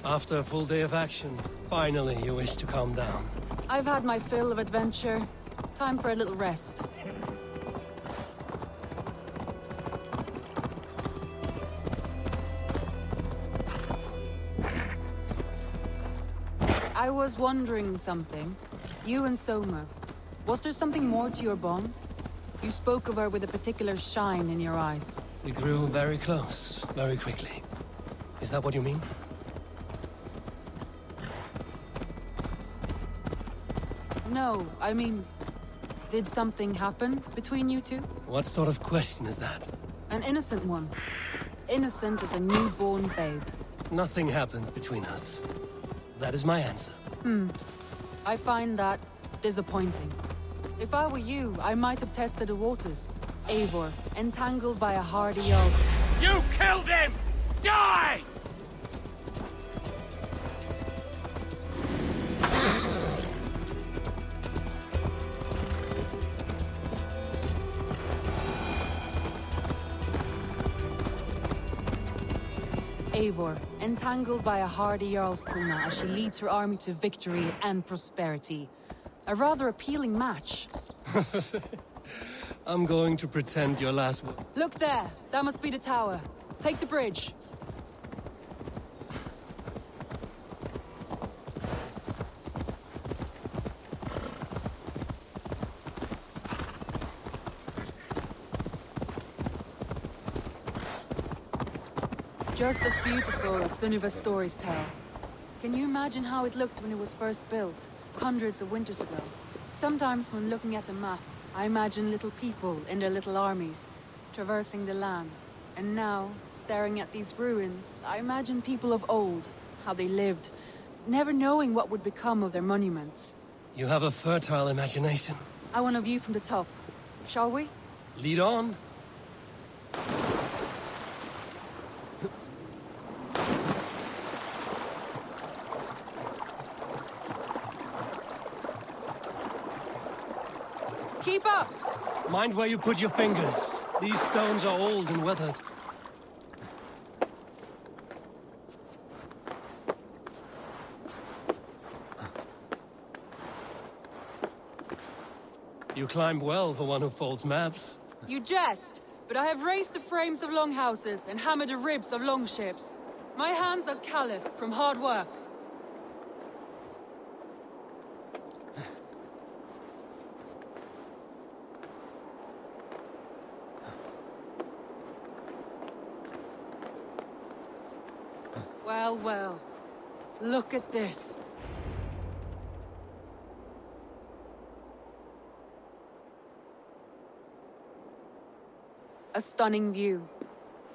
After a full day of action, finally you wish to calm down. I've had my fill of adventure. Time for a little rest. I was wondering something. You and Soma. Was there something more to your bond? You spoke of her with a particular shine in your eyes. We grew very close, very quickly. Is that what you mean? No, I mean... Did something happen between you two? What sort of question is that? An innocent one. Innocent as a newborn babe. Nothing happened between us. That is my answer. I find that disappointing. If I were you, I might have tested the waters. Eivor, entangled by a hardy Jarl's. You killed him! Die! Eivor, entangled by a hardy Jarlstuna as she leads her army to victory and prosperity. A rather appealing match. I'm going to pretend your last one. Look there! That must be the tower. Take the bridge. Just as beautiful as Sunniva's stories tell. Can you imagine how it looked when it was first built, hundreds of winters ago? Sometimes when looking at a map, I imagine little people in their little armies, traversing the land. And now, staring at these ruins, I imagine people of old, how they lived, never knowing what would become of their monuments. You have a fertile imagination. I want a view from the top. Shall we? Lead on. Keep up! Mind where you put your fingers. These stones are old and weathered. You climb well for one who folds maps. You jest, but I have raised the frames of longhouses and hammered the ribs of longships. My hands are calloused from hard work. Well, well. Look at this. A stunning view.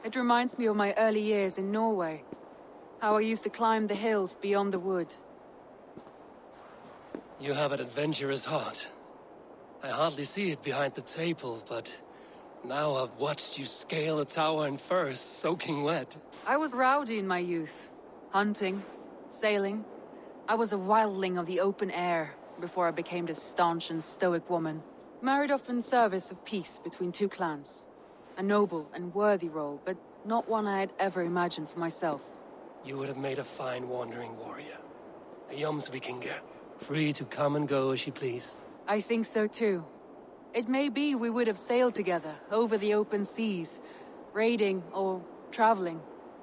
It reminds me of my early years in Norway. How I used to climb the hills beyond the wood. You have an adventurous heart. I hardly see it behind the table, but now I've watched you scale a tower in furs, soaking wet. I was rowdy in my youth. Hunting, sailing. I was a wildling of the open air before I became this staunch and stoic woman. Married off in service of peace between two clans. A noble and worthy role, but not one I had ever imagined for myself. You would have made a fine wandering warrior. A Jomsvikinger, free to come and go as she pleased. I think so too. It may be we would have sailed together, over the open seas, raiding or traveling.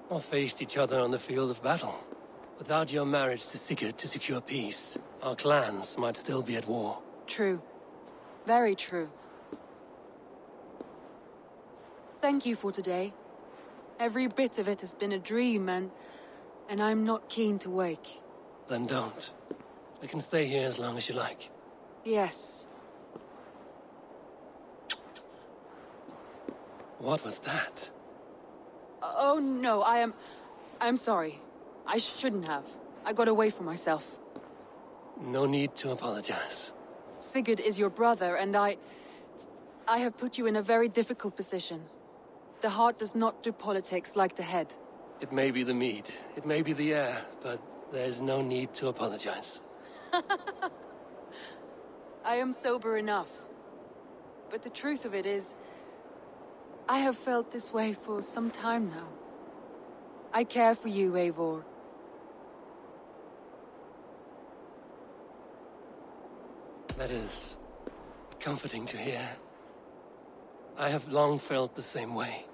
Or faced each other on the field of battle. Without your marriage to Sigurd to secure peace, our clans might still be at war. True. Very true. Thank you for today. Every bit of it has been a dream, and I'm not keen to wake. Then don't. I can stay here as long as you like. Yes. What was that? Oh no, I'm sorry. I shouldn't have. I got away from myself. No need to apologize. Sigurd is your brother, and I have put you in a very difficult position. The heart does not do politics like the head. It may be the meat, it may be the air, but there's no need to apologize. I am sober enough. But the truth of it is, I have felt this way for some time now. I care for you, Eivor. That is comforting to hear. I have long felt the same way,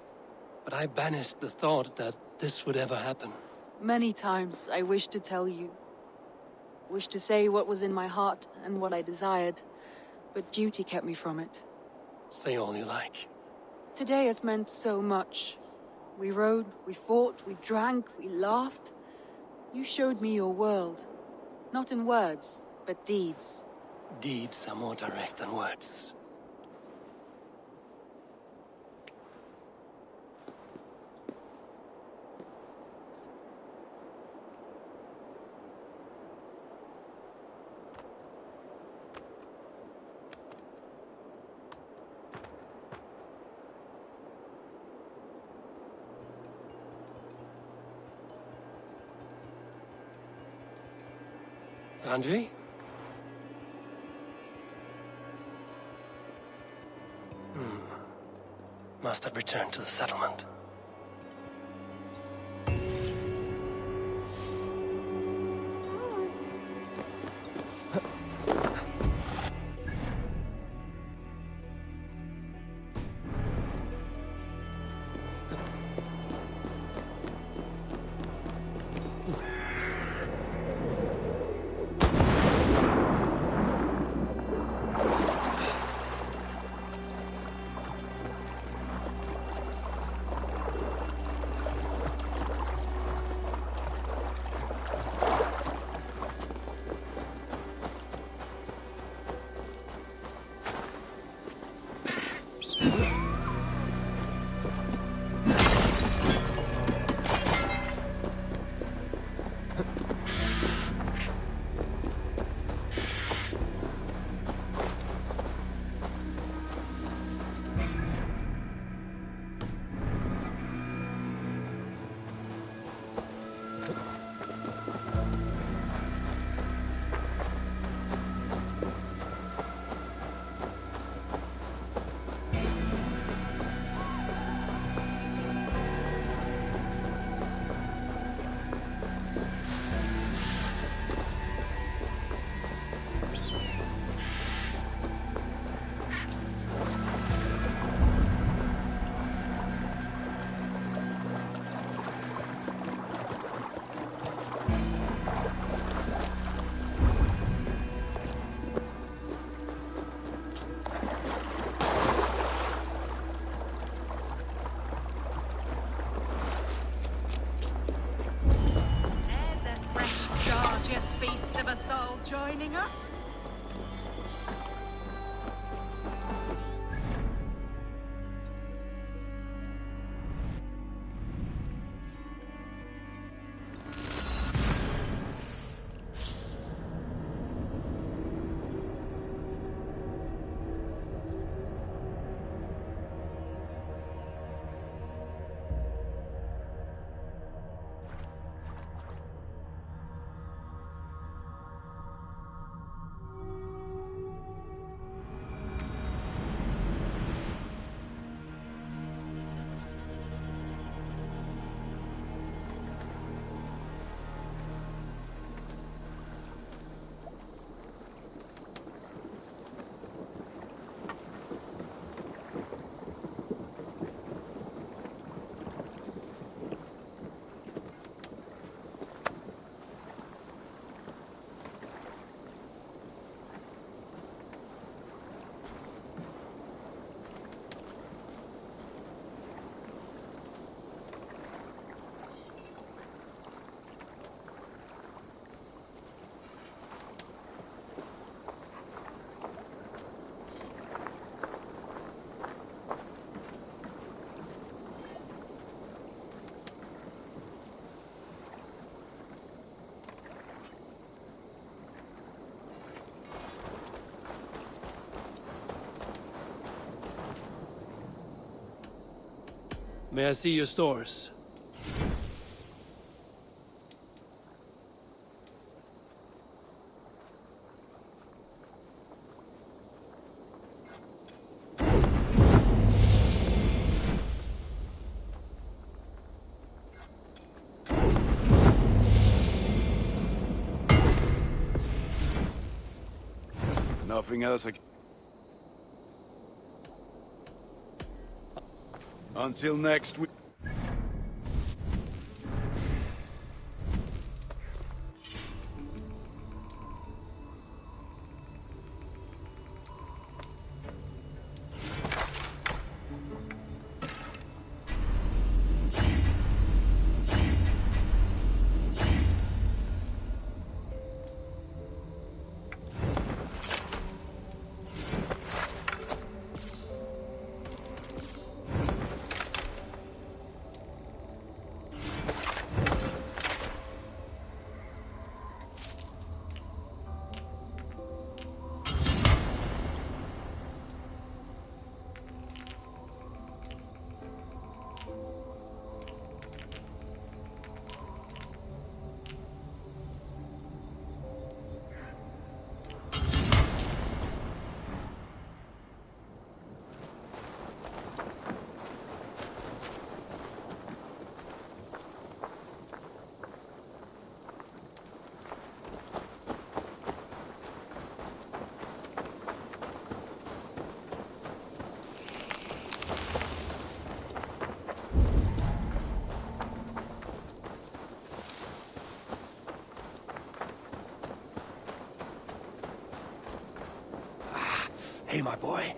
but I banished the thought that this would ever happen. Many times I wished to tell you. Wished to say what was in my heart and what I desired, but duty kept me from it. Say all you like. Today has meant so much. We rode, we fought, we drank, we laughed. You showed me your world. Not in words, but deeds. Deeds are more direct than words. Anji? Must have returned to the settlement. Beast of a soul joining us? May I see your stores? Nothing else. Until next week. Hey, my boy.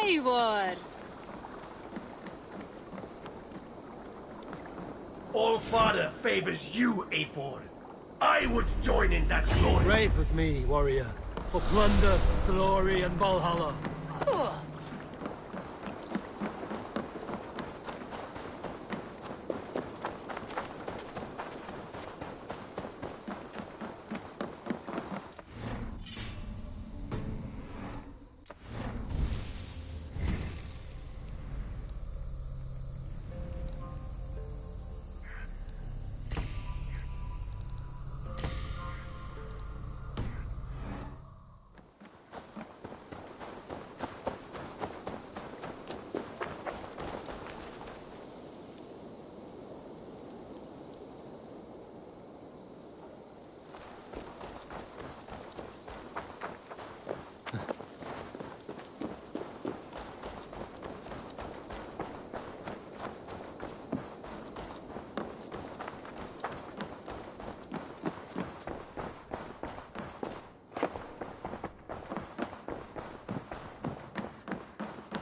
Eivor! All Father favors you, Eivor. I would join in that glory. Rave with me, warrior, for plunder, glory, and Valhalla.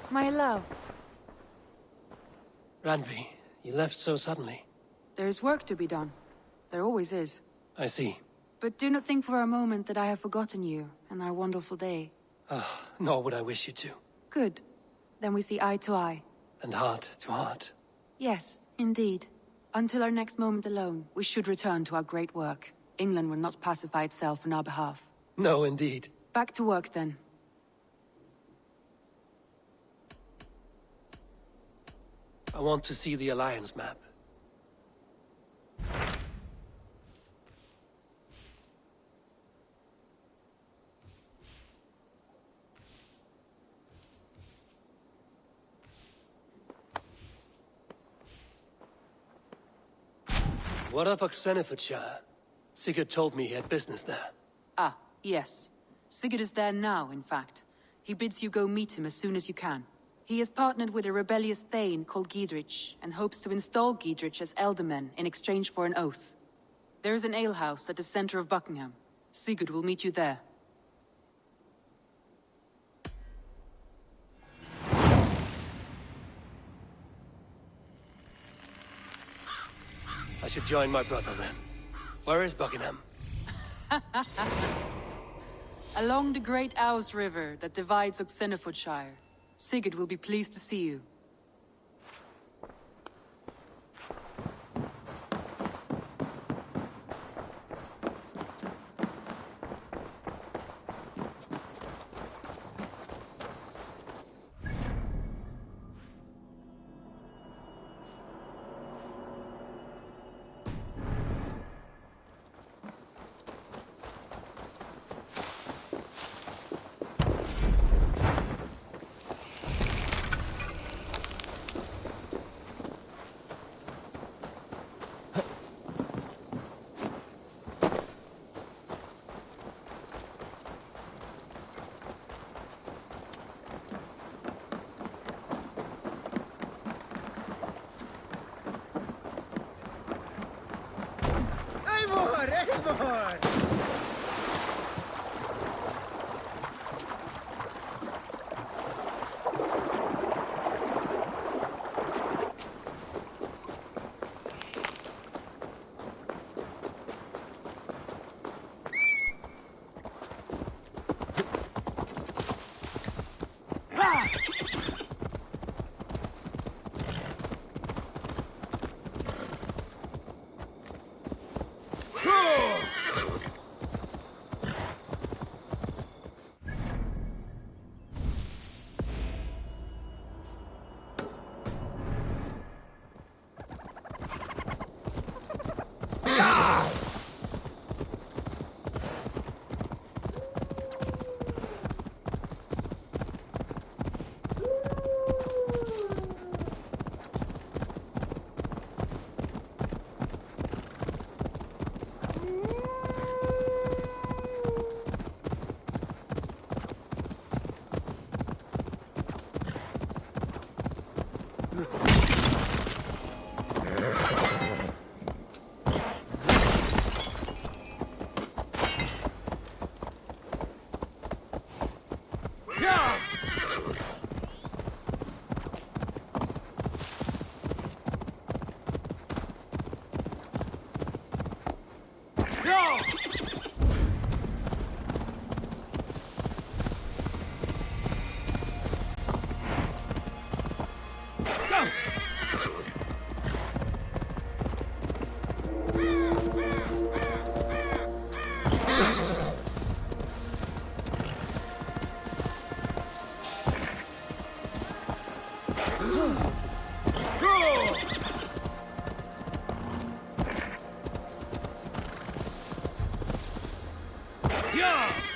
My love. Randvi, you left so suddenly. There is work to be done. There always is. I see. But do not think for a moment that I have forgotten you and our wonderful day. Nor would I wish you to. Good. Then we see eye to eye. And heart to heart. Yes, indeed. Until our next moment alone, we should return to our great work. England will not pacify itself on our behalf. No, indeed. Back to work, then. I want to see the Alliance map. What of Oxenfordshire? Sigurd told me he had business there. Ah, yes. Sigurd is there now, in fact. He bids you go meet him as soon as you can. He has partnered with a rebellious Thane called Giedrich, and hopes to install Giedrich as Elderman in exchange for an oath. There is an alehouse at the center of Buckingham. Sigurd will meet you there. I should join my brother then. Where is Buckingham? Along the great Ouse River that divides Oxenfordshire. Sigurd will be pleased to see you. Eivor! Yeah!